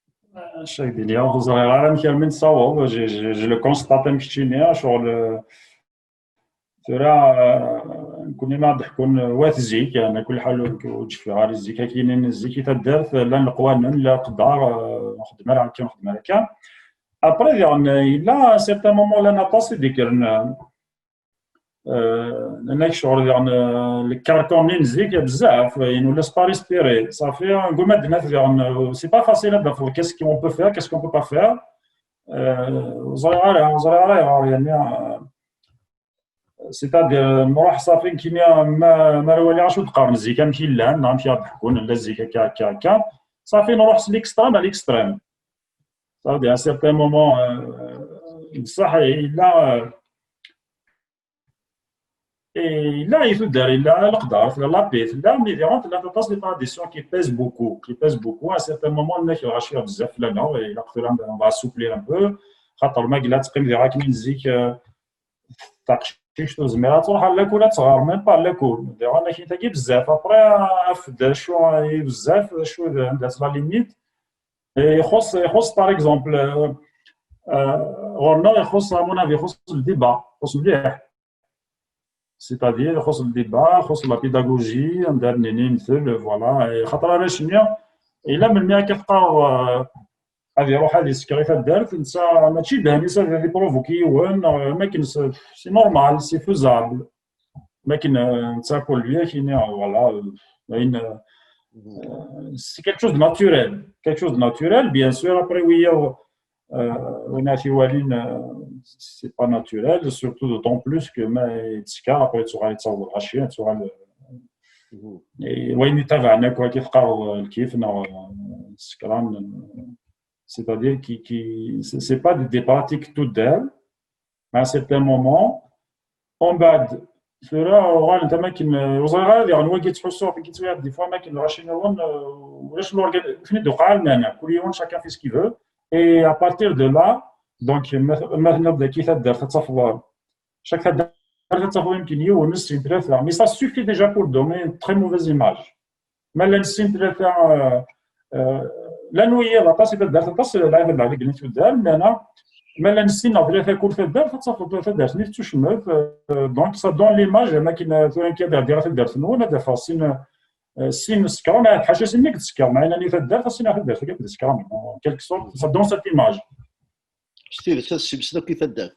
Chaque délire, vous aurez rien qui amène ça, je le constate un petit peu sur le. ترى كنا نضحكون واتزيك يعني كل حال وتشفي غير الزيك كاينين الزيك تدار لا القوانين لا قدار نخدم على كي نخدم على كان ابري يعني لا سيرتان مومون لا نطاس ذكرنا هناك شغل يعني الكاركون اللي نزيك بزاف يعني ولا سبا ريسبيري صافي نقول ما عندنا يعني سي با فاسيل هذا كيس كي اون بو فير كيس كون بو با فير زريعه يعني سيتادير نروح صافي كيما ما والي عاشو تقارن الزيكا نمشي لهنا نمشي نضحكون لا الزيكا هكا صافي نروح ليكستريم على ليكستريم صافي ا سيرتان مومون بصح الا لا يدار الا القدر لا بيت لا ميديرونت لا تصل تراديسيون كي بيز بوكو ا سيرتان مومون الناس غاشيه بزاف لنا الا قدر اون فا سوبلي ان بو خاطر ما قلات تقيم ديال راك من زيك تاقشيش زميرة تروح على لاكول تصغر ميم با لاكول انا كي تاكي بزاف ابري افد شو بزاف شو داز لا ليميت يخص باغ اكزومبل غورنا يخص مون افي يخص الديبا يخص مليح سيتادير يخص الديبا يخص لا بيداغوجي ندار نيني مثل فوالا خاطر انا شنيا الا من ملي كتلقاو هذه روح هذه السكريفات دارت انت ماشي دهنيسه اللي بروفوكي ما كاين سي نورمال سي فوزابل ما كاين انت كل بيا كاين فوالا كاين سي كيك شوز ناتوريل بيان سور ابري ويا وين في والين سي با ناتوريل سورتو دوطون بلوس كو ما يتسكر ابري تغادي تصور الغاشيه تغادي وين تابعنا كيف قراو الكيف السكران c'est-à-dire c'est pas des pratiques toutes d'elles, mais à un certain moment, on بعد صراحة أنت ما كاين وصراحة يعني واجد تحسوا في كي دي فوا ما كاين راشينون ولاش الأورغان فين دوقع المانع كل يوم شاكان في سكي فو et à partir de là donc مثلا بدا كي تدار تتفضل chaque تدار تتفضل يمكن يونس ثلاثة mais ça suffit déjà pour donner une très mauvaise image ما لا نسين ثلاثة لا نويه لا طاسي دار طاس لا يبدا عليك اللي تدار انا مالا نسينا ثلاثه كل دار تصافي ثلاثه دار نيت تشمت دونك سا دون ليماج ما كاين ثاني كيدار ديال دار نولا دار فاسين سين سكران حاجه سينك تسكر معنا ني دار فاسين دار كيف تسكر كيلك سورت سا دون سيت ايماج
ستيل تسبسنا كيف دار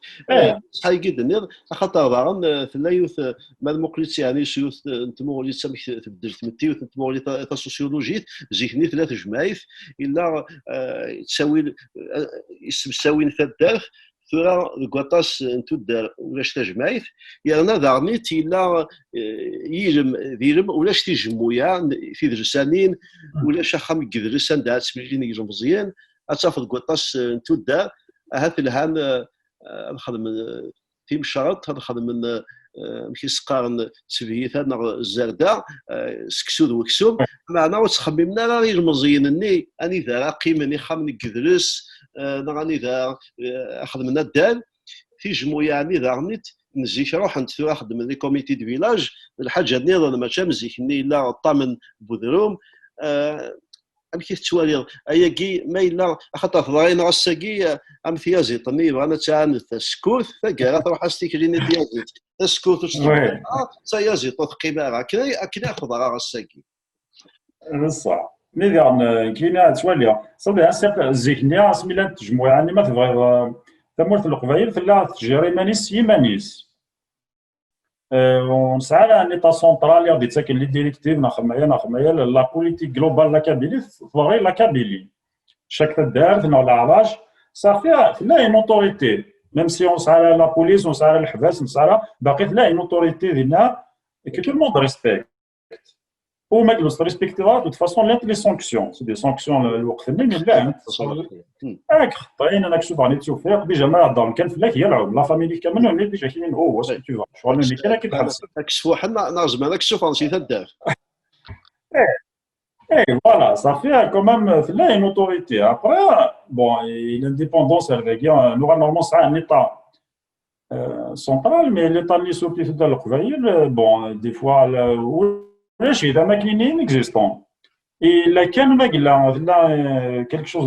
صحي جدا خاطر راهم في اللايوث ما المقلت يعني سيوث نتمو اللي تسمح تبدل تمتي نتمو اللي تا سوسيولوجيت زيكني ثلاث جمايث الا تساوي يساوي ثلاث ثورا الكواطاس نتو دار ولاش تجمعيث يعني دارنيت الا يلم ولاش تيجمويا في درسانين ولاش خام يدرسان دات سميتين يجم مزيان اتافض كواطاس نتو دار هذا الهام نخدم تيم شرط نخدم من ماشي سقارن تبييث نغ الزردة سكسو وكسوم معنا وتخممنا راه المزينني اني ذا قيمني خامني كدرس نغاني ذا خدمنا الدال في جمو يعني ذا غنيت نزيك روح نتثور خدم لي كوميتي دو فيلاج الحاجه نيضا ما مزيكني لا طامن بودروم ام كيف توالي اياكي ما الا خاطر ضاين غساكي ام ثيازيط ني بغانا تاعن السكوت فكا تروح استيكريني ثيازيط السكوت وشتي ثيازيط تقيبا كنا خضرا غساكي
بصح ملي كاينه توالي صافي سيق الزيكنيا سميلا تجمع يعني ما تبغي ثمورة القبائل تلا تجري مانيس يمانيس ونسعى ان ايطا سونطرال غادي تساكن لي ديريكتيف نخمايا لا بوليتيك جلوبال لا كابيلي تبغي لا كابيلي chaque تدار dans l'arrage ça fait là une autorité même si on s'arrête la police on s'arrête le حبس نسعى باقي là une autorité ديالنا que tout le monde respecte ou مجلس ريسبكتيها de toute façon les sanctions c'est des sanctions الوقت اللي لا راك خطين انا كشوف راني توفيق ديجا ما هضر كان فلاك يلعب لا فاميلي كامل اللي ديجا كاينين هو واش تو شغل اللي كاين كيتحبس
كشفوا حنا ناجم هذاك الشوف نسيت الدار
اي فوالا صافي كومام لا اون اوتوريتي ابري بون لانديبوندونس هذاك نورمالمون ساعه ان ايطا سونترال مي ليطا اللي سوبي في القبائل بون دي فوا ماشي اذا ما كاينين اكزيستون الا كان ما قلنا كلك شوز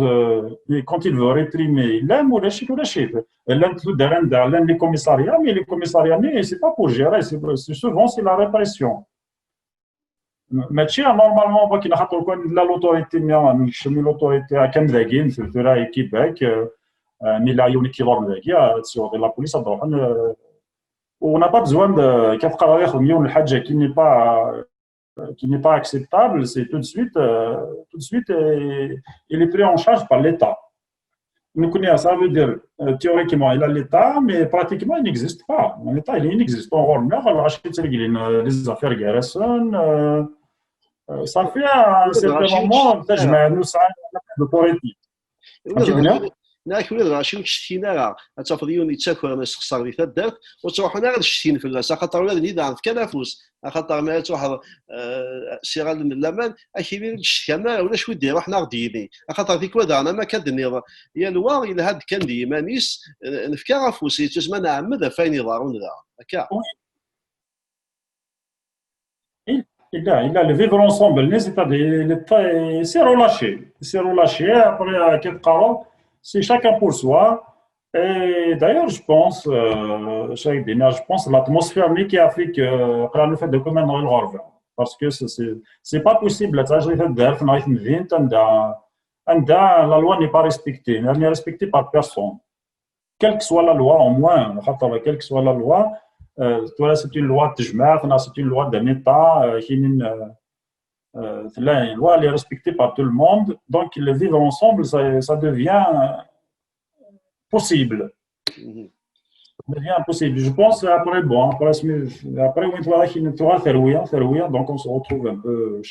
كونت il veut réprimer لا ولا شي لا دار عندها لا لي كوميساريا مي لي كوميساريا مي سي با بور جيري سي سوفون سي لا ريبريسيون ماشي نورمالمون باكي نحطوا كون لا لوتوريتي نشمي لوتوريتي كان ذاكين في راي كيباك مي لا يوني كيلور ذاكيا سيغ لا بوليس تروح ونا با بزوان كتبقى ياخذ مليون الحاجه qui n'est pas acceptable, c'est tout de suite, il est pris en charge par l'État. Nous connaissons, ça veut dire, théoriquement, il a l'État, mais pratiquement, il n'existe pas. L'État, il est inexistant. On achète les affaires Garrison. Ça fait un certain moment, nous, ça a l'autorité.
ناك ولاد راه شي شتينا راه تافضيوني تاكل ما استخسر في الدرت وتروحوا غير الشتين في الناس خاطر ولاد اللي ضعف كنافوس خاطر ما تروح سيغال من الامان اكيد الشتينا ولا شو دير روحنا غديني خاطر ديك ولاد انا ما كدني يا لوا الى هاد كان ديمانيس نفكا فوسي تسمى نعمد فين يضارون ذا هكا
Il a le vivre ensemble, c'est relâché. Après, c'est chacun pour soi. Et d'ailleurs, je pense, l'atmosphère qui a fait que le fait de commettre le rêve. Parce que c'est pas possible. La loi n'est pas respectée. Elle n'est respectée par personne. Quelle que soit la loi, au moins, quelle que soit la loi, c'est une loi de Jmar, c'est une loi d'un État, une loi elle est respectée par tout le monde, donc le vivre ensemble, ça devient possible. Ça devient impossible. Je pense après, bon, donc on se retrouve un peu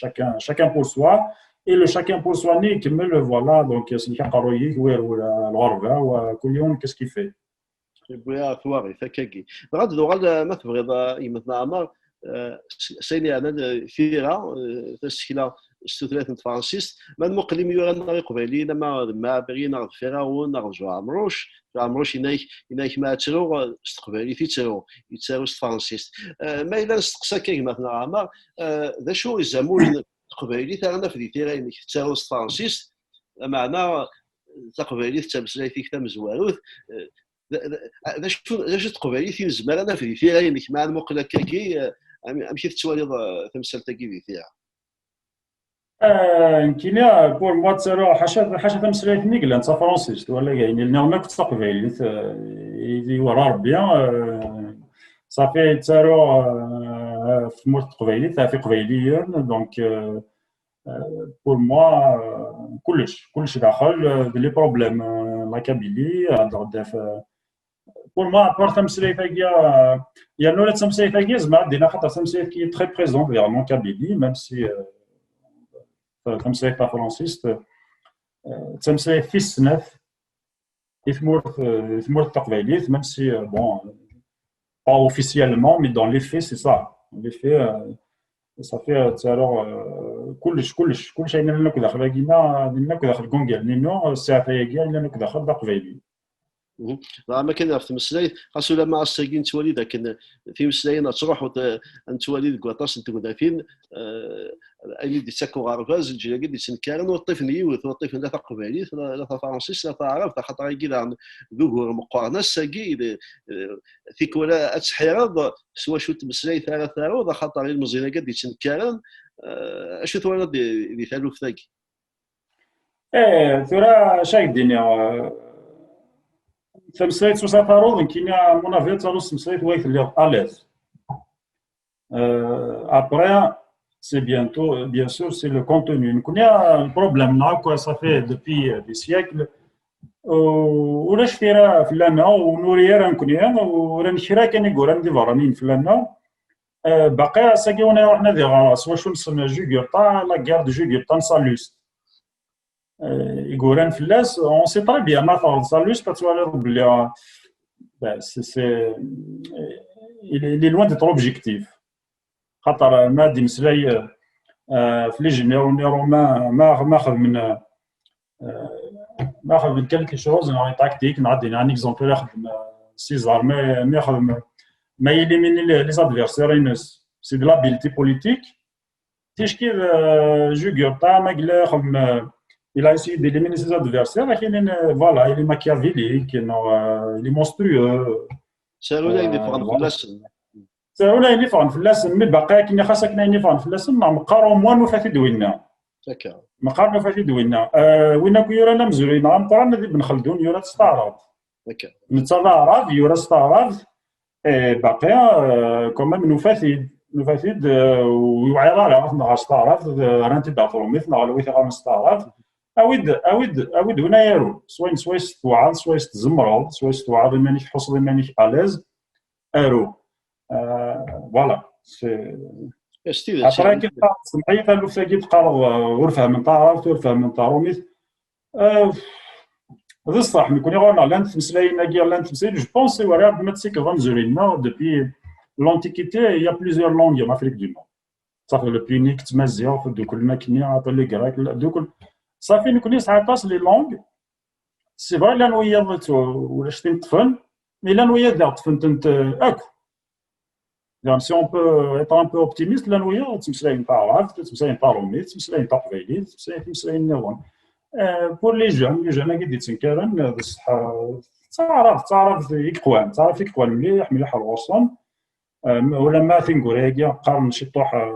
chacun pour soi. Et le chacun pour soi, le voilà, donc c'est qu'est-ce qu'il fait.
بويا ثواري فكاكي غاد ما تبغي يمثل عمر سيني انا فيرا تسكيلا ستوثلاث فرانسيس ما مقلم يورا قبيلي لما ما بغينا فيراون نرجع عمروش ينايك ما ترو استقبالي في ترو يتساوي فرانسيس ما الا نستقسى كيك مثلا عمر ذا شو الزمول قبيلي تاعنا في ديتيرين تساوي فرانسيس معنا تقبيلي تمسلاي فيك تمزواروث ذا تقبالي في الزمان انا في فيها مع المقله كاكي امشي تتوالي تمثال تاكي في فيها
كاينه بور موا تسالو حاشا تمثال في نيكلا انت فرونسيست ولا يعني لنا هناك تقبالي ورا ربي صافي تسالو في موت قبيلي في قبيليين دونك بور موا كلش داخل لي بروبليم لا كابيلي هضر pour moi, à part Tamsile Fagia, il y a Noël Tamsile Fagia, mais Tamsile qui est très présent vers mon Kabylie, même si Tamsile pas françaiste, Tamsile fils neuf, il faut Taqbaylit, même si, bon, pas officiellement, mais dans les faits, c'est ça. Dans les faits, ça fait alors كل شيء اللي ناك داخل كينا ناك داخل كونغال نينو الساعه هي كاع اللي ناك داخل قبيلي.
راه ما كان في مسلاي خاصو لما الساكين توالي ذاك في مسلاي تروح نتوالي كواطاس نتو فين اي دي ساكو غارفاز الجيري دي سنكارن والطفل يوث والطفل لا قبالي لا فرنسيس لا عرف خاطر كذا ذوكور مقارنه ساكي فيك ولا اتحيرض سوا شو تمسلاي ثلاثه عروض خاطر المزينه قد سنكارن اشو ثوالا دي ثالوث ثاكي
ترى شاك الدنيا تمسلايت سوسافارو كاين منافيات تاع تمسلايت وايت اللي اليز après c'est bientôt bien sûr c'est le contenu نكون البروبليم نعاكو صافي depuis des siècles ولا شتيرا فلانا ونوريا نكون ولا نشرا كان يقول عندي فرانين فلانا باقي ساكيونا حنا دير سوا شو نسمى جوغورطا لا غير دو جوغورطا سالوست يقولان فلاس اون سي طري بيان مثلا سالوست كتولي بلي سي il est loin d'être objectif خاطر نادي مسلاي في لي جينيرو ما خدم من كالكي شوز نعطي تاكتيك نعطي ان اكزومبل يخدم سيزار ما يخدم ما يليميني لي زادفيرسير سي دو لابيليتي بوليتيك تيشكي جوغورطا ما قلا يخدم il a essayé d'éliminer ses adversaires لكن voilà il est machiavélique il est monstrueux
سالونا اللي فهم فلاس
سالونا اللي فهم فلاس مي باقي كاين خاصك اللي فهم فلاس مقارو موان وفاتي دوينا
هكا
مقارنه فاتي دوينا وين كيورا لا مزورين عام قران ابن خلدون يورا تستعرض
هكا
نتعرض يورا استعرض باقي كومام نفاتيد ويوعي راه نهار استعرض رانتي دافرو مثل على ويث غير استعرض أود هنا يارو سوا يستوعظ سوا يستزمرض سوا يستوعظ مانيش حصل مانيش ألاز أرو فوالا
سي
عطرا كي سمعي قالو ساكي تقرا ورفع من طارف ورفع من طاروميت هذا الصح نكون غورنا لا نتمسلاينا كاع لا نتمسلاي جو بونسي ورا ما تسيك غنزورينا دوبي لونتيكيتي يا بليزيور لونغ en Afrique du Nord صافي لو بينيك تمازيغ دوك الماكني عطا لي كراك دوك صافي نكون ساعات لي لونغ سي فري لا نويا ولا شتي نطفن مي لا نويا دار طفنت اكو يعني سي اون بو ايتر ان بو اوبتيميست لا نويا تمسلاي نتاع عرف تمسلاي نتاع رومي تمسلاي نتاع قبيلي تمسلاي النظام بور لي جون قد يتنكرن بصح تعرف يقوان مليح الوصن ولا ما تنقول هكا قارن شي طوح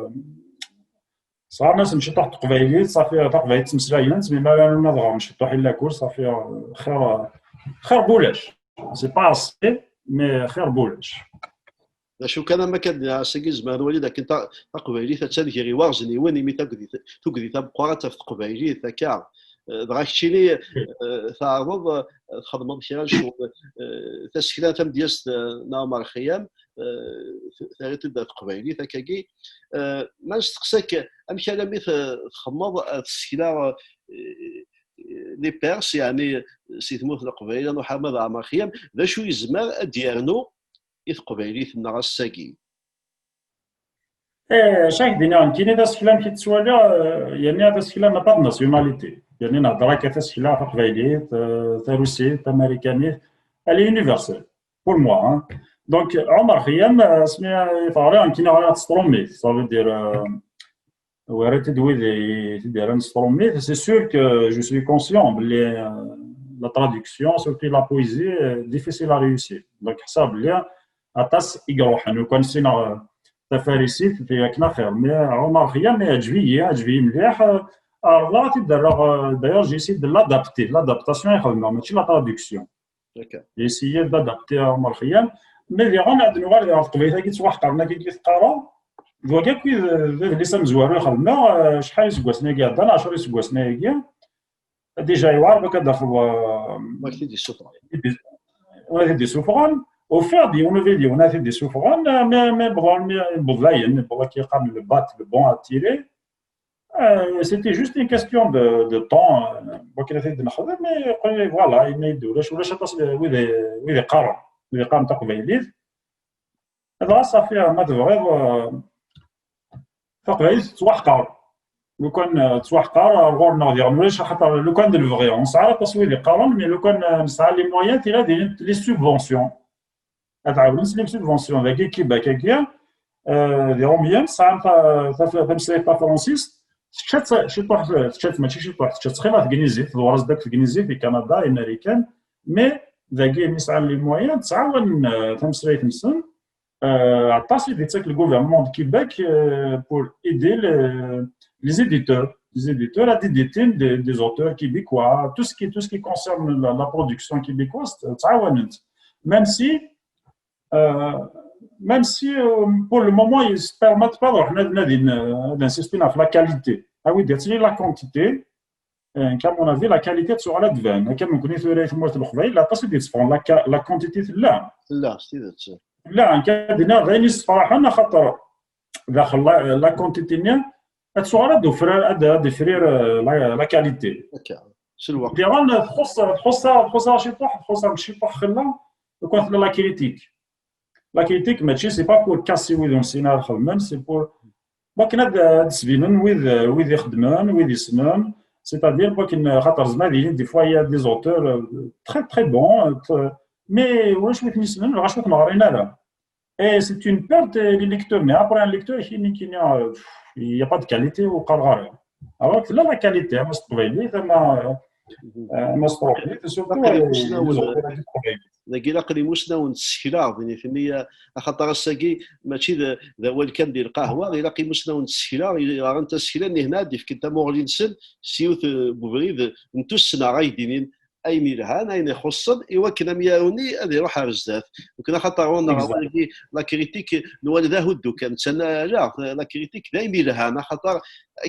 صار ناس نمشي طاح قبيليت صافي قبيليت تمسلاينت مي ما نضغط نمشي طاح الا كور صافي خير بولاش سي با اسي مي خير بولاش
شو كان ما كان ساكي زمان وليد كنت قبيلي تاتي غي واغزني وين مي تقدي تبقى قبيلي ذاك دغا كشيني تعرض خدمه شي شغل تسكيله تم ديال نامر خيام ثلاثه دات قبيلي ثكاكي ما نستقساك امشي مي تخمض تسكيله لي بيرس يعني سي ثموث القبيله محمد عمر خيام ذا شو يزمر ديالنا قبيلي ثنا الساكي
شاك دينا كاين هذا السكيله كي تسوالا يعني هذا السكيله ما با ناسيوناليتي يعني نهضر هكا تسكيله قبيليت تا روسيت امريكانيت الي يونيفرسال بور موا دونك عمر خيام سمي طاري كاين على تسترومي صافي دير وريت دوي دير نسترومي سي سور كو جو سوي كونسيون بلي لا تراديكسيون سورتي لا بويزي ديفيسيل ا ريوسير دونك حساب ليا اطاس يقروحن وكان سينا تفاريسي في كنا خير مي عمر خيام عجبي مليح الله تدرغ دايوغ جي سي دو لادابتاسيون يخدمها ماشي لا تراديكسيون جي سي دادابتي عمر خيام مي اللي غنعد نوار قبيله كي توحقرنا كي تقرا دواكا كي ليس مزوار يخدمها شحال سكواسنا كاع 12 سكواسنا كاع ديجا يوار بك داخل
ماكتي دي سوفران
ولا دي سوفران وفير دي اونوفيدي وناثي دي سوفران مي بضاين بلا كي قام البات بون اتيري c'était juste une question de temps وكي نثيد نخدم مي يقول لي فوالا ما يدوراش ولاش ولا قارن تاع قبيليت هذا صافي ما تبغيض تقبايل توحقر لو كان توحقر غورنا ديال ملاش خاطر لو كان ديال الفغي نسعى تصوير يقارن مي لو كان نسعى لي مويان تيلا دي لي سوبفونسيون تعاود نسلم سوبفونسيون ذاك كيباك هكايا دي روميان ساعه تمسلي با فرونسيس شي طوح تشات ماشي شي طوح تشات خيمه تكنيزي تدورز داك تكنيزي في كندا امريكان مي ذاك نسعى لي مويان تعاون تمسلي تمسن عطاس اللي تاك الغوفرنمون دو كيباك pour aider les éditeurs à éditer des auteurs québécois, tout ce qui concerne la production québécoise, تعاونت même si pour le moment ils ne se permettent pas d'insister sur la qualité. Ah oui, c'est la quantité. qu'à mon avis la qualité sera la devant. كما كنا في مرات الخبايل لا تصدق تفهم la quantité لا
لا ستيدت
لا كادنا غير صراحه انا خاطر داخل لا كونتيتينيا تصور دو فرير لا كاليتي
هكا شنو الوقت
ديال تخص شي طوح خلا كون لا كريتيك ماشي سي با بور كاسي ويدون سينار خدمان سي بور باك ناد تسبينن ويد يخدمون ويد يسنون سيتادير باك خاطر زمالين دي فوا يا دي زوتور تري بون مي واش بغيت نسمن غاش ما نغرينا et c'est une perte les lecteurs mais après un lecteur il n'y a pas de qualité au قرغر alors que là la qualité ما استويلي ما استويلي surtout
ذاك قلي مسنا ونسكلا فيني خاطر الساقي ماشي ذا هو كان ديال القهوه غير قي مسنا ونسكلا غير انت سكلا هنا ديف كنت مورلين سن سيوث بوغريد نتو السنه غايدين اي ميلهان اين يخصن ايوا كنا مياوني هذه روح رزدات وكنا خاطر وانا لا كريتيك نوالده هدو كانت انا لا لا كريتيك دايما ميلهان خاطر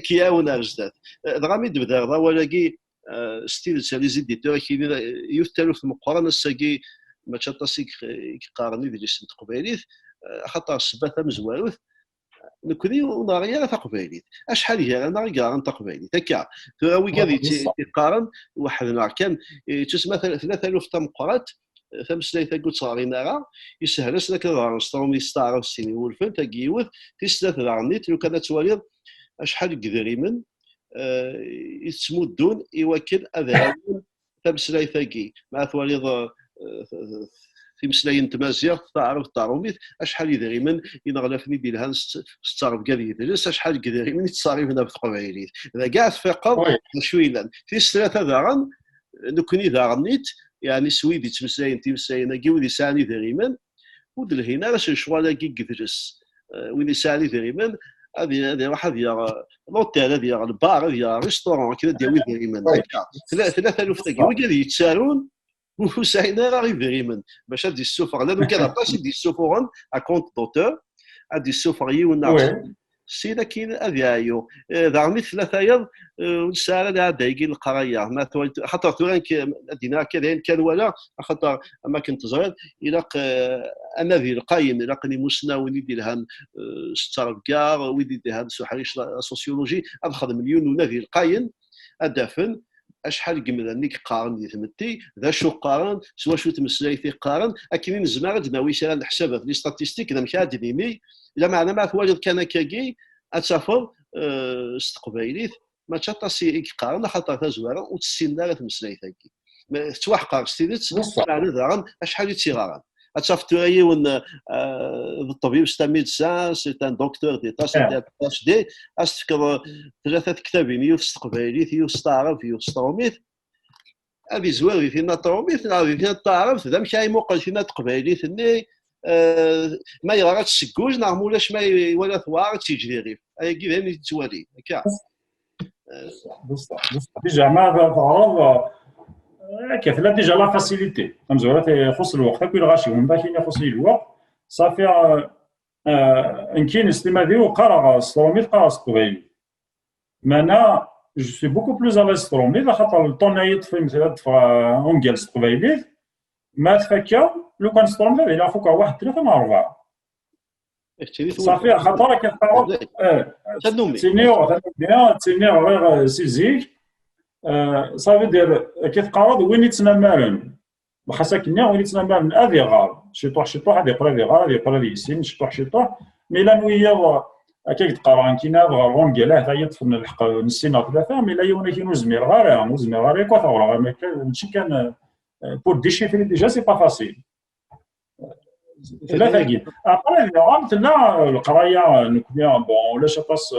كياون رزدات دغامي دبدا ولاكي ستيل لي زيديتور كي يفتلوا في المقارنه الساقي ما تشطاسيك كيقارني ديال السنت قبيليت خاطر السبات مزواروث نكوني وناريا تقبيليت اشحال هي انا كاع تقبيليت هكا تراوي كذي تقارن واحد كان تسمى 3000 تمقرات فمسلايتا قلت صارينا راه يسهل اسنا كذا نستوم يستعرف السنين والفن تاكيوث في ثلاث رانيت لو كانت توالي اشحال قدريمن يتمدون يوكل اذاون فمسلايتا مع توالي في مسلاين تمازيغ تعرف الطاروميت اشحال يدريمن ينغلفني ديالها ستعرف كاع يدرس اشحال يدريمن يتصارف هنا في القبائليت اذا كاع تفقد شويلا في ثلاثه داغن نكوني داغنيت يعني سويدي تمسلاين كيودي ساني دريمن ودلهنا باش شوالا كي يدرس وين يساني دريمن هذه واحد يا لوتيل هذه يا البار هذه يا ريستورون كذا ديال دريمن 3000 تاكي وكذا يتسارون وسعينا راه يفريمن باش هادي السفر لا كان عطاش يدي السفرون ا كونت دوتور هادي السفر يونا سيدا كاين افيايو دارني ثلاثه يض ونسال هذا دايقين القرايه ما خاطر تورانك دينا كذا كان ولا خاطر ما كنت صغير الى انا ذي القايم الى قني مسنا وين يدير لها ستار كار وين يدير هذا سحريش سوسيولوجي اخذ مليون ونذي القاين ادافن اشحال قمرنيك قارن دي ثمتي ذا شو قارن سوا شو تمسلايتي قارن اكينين زمار دناوي شرا الحسابات لي ستاتيستيك انا مكاد ديمي الا معنا ما واجد كان كاكي اتسافر استقبايليت ما تشطاسي قارن خاطر تزوار وتسينا تمسلايتي توحقر ستيدت على ذا اشحال يتيغارن اتشافتوي ون الطبيب ستا ميدسان سي ان دكتور دي تاش دي استفكر ثلاثه كتابين يوف استقباليت يوف استعرف يوف ستروميت هذه زوار فينا طروميت نعرف فينا تعرف ذا مشي موقع فينا تقباليت ني ما يغرات السكوج نعم ولاش ما ولا ثوار تيجري غير هاي كي فهمني توالي هكا
بصح ديجا ما تعرض كيف لا ديجا لا فاسيليتي مزورات يخص الوقت كل غاشي ومن بعد يخص الوقت صافي ان كاين استمادي وقرا ستروميت قرا ستوغي مانا جو سي بوكو بلوز على ستروميت خاطر الطونايت في مثلا اونجل ستوغي ما تفكر لو كان ستروميت الى فوق واحد 3 مع 4 صافي خاطر كتعرف تسينيو غير سيزيك صافي دير كيتقارض وين يتنمرن خاصة وليت تسمى من افيغار شطوح هذا يقرا فيغار هذا يقرا ليسين شطوح مي لا نويا هكاك تقرا كينا غارون ديالها حتى هي طفل الحق نسينا ثلاثه مي لا يونا كي نزمير غار نزمير غار كوا ثورة ماشي كان بور ديشيفري ديجا سي با فاسيل ثلاثه كي ابري غامت لا القرايه نكميا بون ولا شطاس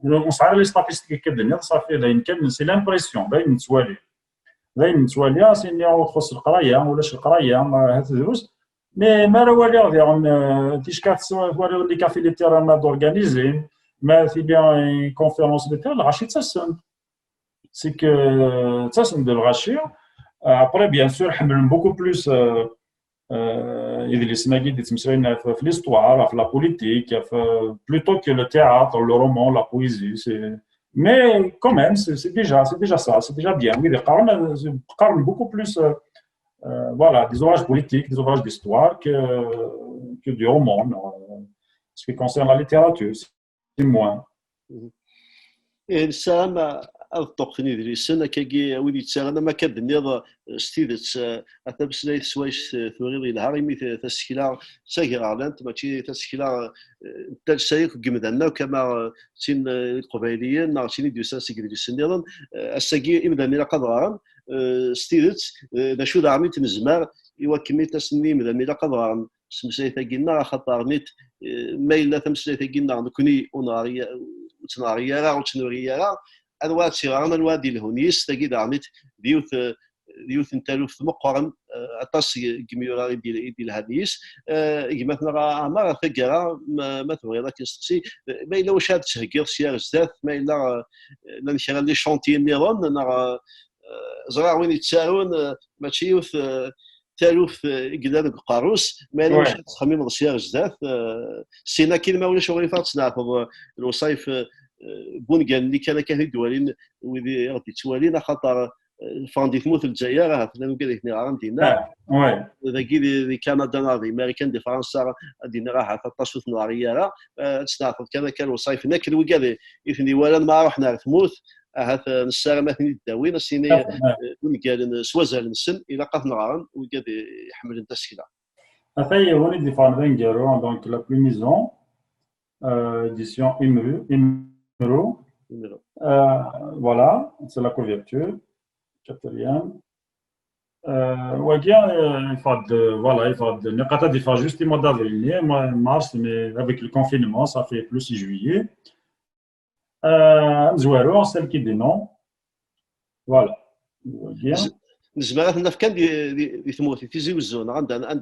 ونصعر لي ستاتيستيك كدنيا صافي لا يمكن سي لامبرسيون باين نتوالي باين نتوالي سيني تخص القرايه ولاش القرايه هاد الدروس مي ما راه والو ديال تيشكات والو اللي كافي لي تيران دورغانيزي ما في بيان كونفيرونس دو تيران غاشي تسن سي كو تسن دو الغاشي ابري بيان سور حمل بوكو بلوس يدير سما كي تمسرين في ليستوار في لا بوليتيك في بلوتو كو لو تياتر لو رومون لا بويزي سي مي كوميم سي ديجا سا سي ديجا بيان وي قارن بوكو بلوس voilà, des ouvrages politiques, des ouvrages d'histoire que du roman. Ce qui concerne la littérature, c'est moins.
السلام الطقني ذي السنة كي ولي تساغنا ما كدنيض ستيدت أتبس لي سوايش ثوري الهاري مثل تسكيلا ساكي غالانت ماشي تسكيلا تلسايك جمدنا كما تين القبائليين ناغتيني ديوسان سيكري السنة الساكي إمداني لقد غارن ستيدت نشو دعمي تنزمار إوا كمية تسني إمداني لقد غارن سمسايتا قلنا خطر نيت ما إلا تمسايتا قلنا نكوني أوناريا وتناريا وتنوريا انواع صغار انواع ديال الهونيس تاكيد عميت ديوث نتالوف مقرن اطاس كميورا ديال هاديس كما تنرى ما ثقرا ما تبغي ذاك يستقسي ما الا واش هاد تهكير سيار زدات ما الا نشرا لي شونتي نيرون نرى زرع وين يتساهلون ماشي يوث تالوف قدام القاروس ما الا واش تخمم سيار زدات سينا كي ما ولاش غير فاتنا الوصايف بون قال لي كان كاين دوالين ويدي غادي توالينا خاطر فاندي تموت الجزائر راه فلان قال لك عندنا
وي
ذاكي دي كندا ناضي امريكان دي فرنسا دينا راه 13 نواريه راه تستعرض كان وصايف هناك وقال يثني ولا ما رحنا تموت هات نسار مثني الداوين السيني بون قال سوازال السن الى قفنا غارن وقال يحمل التسكيله
هاي هوني دي فاندين جارو دونك لا بليميزون édition Imero. Voilà, c'est la couverture. Quatrième. Il faut juste le mois d'avril, mars, mais avec le confinement, ça fait plus 6 juillet. Zouero, celle qui dit non. Voilà.
الزمالات كان دي ثموثي تيزوزون عندها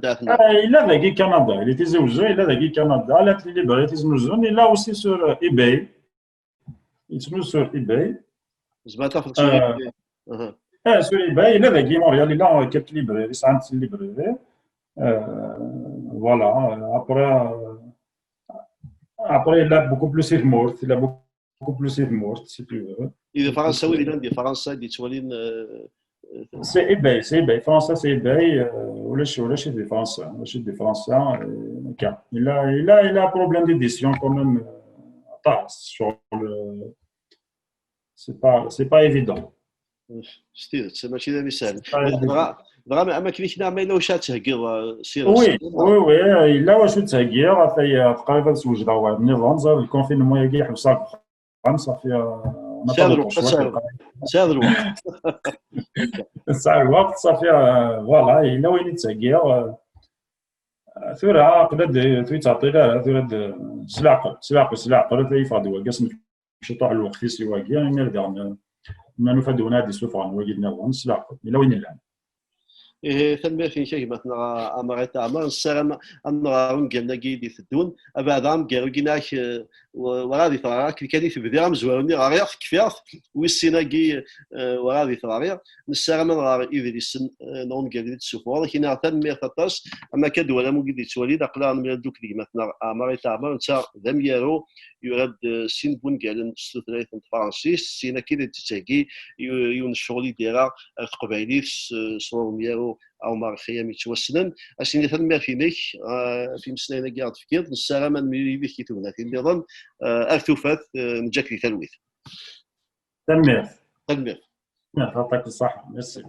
il a ذاكي كندا il était زوزو il a ذاكي كندا على لي ليبري تيزنوزون il a aussi sur eBay يتسنوز sur eBay
زعما تاخذ
sur eBay il a ذاكي موريال il a quelques librairies 5 librairies voilà après il a beaucoup plus mort il a beaucoup plus mort si tu veux
إذا فرنساوي اللي عندي فرنسا دي توالين
C'est eBay, Français, c'est eBay, ou chez des Français, il a un problème d'édition quand même, c'est pas évident.
C'est ماشي ذا مثال دغا ما كاينش ما الا واش تهكر سير
وي الا واش تهكر تقريبا توجد واحد النظام صار الكونفينمون يجي يحبسك صافي
ساعد الوقت
ساعد الوقت صافي فوالا الا وين يتهكر ثورة قدر تعطي لها ثورة سلاق قدر يفادي وقسم شي طاح الوقت في سواقيا نرجع ما نفدونا دي سوفران وجدنا وان سلاق الا وين نلعب
ثم في شيء مثلا امرت اعمال السلام ان قلنا قيدي في الدون بعد عام قالوا جيناش وغادي تراك كان يتبدا مزوارني غاريق كفياف والسيناقي وغادي تراك السلام غار يدري السن نون قال السفور كاين تنميه تطاس اما كدو ولا مقيد توليد اقلا من دوك اللي مثلا امرت اعمال انت ذم يرو يرد سين بون قال ستريت فرانسيس سينا كي تتاكي يون الشغل ديالها قبايلي صور ميرو او مارخيه متوسلا اسيني تنميه فينيك في مسنينا كاع تفكير السلامه من كيتونا في النظام ارتفات نجاك في تلويث
تنميه
تنميه
يعطيك الصحه ميرسي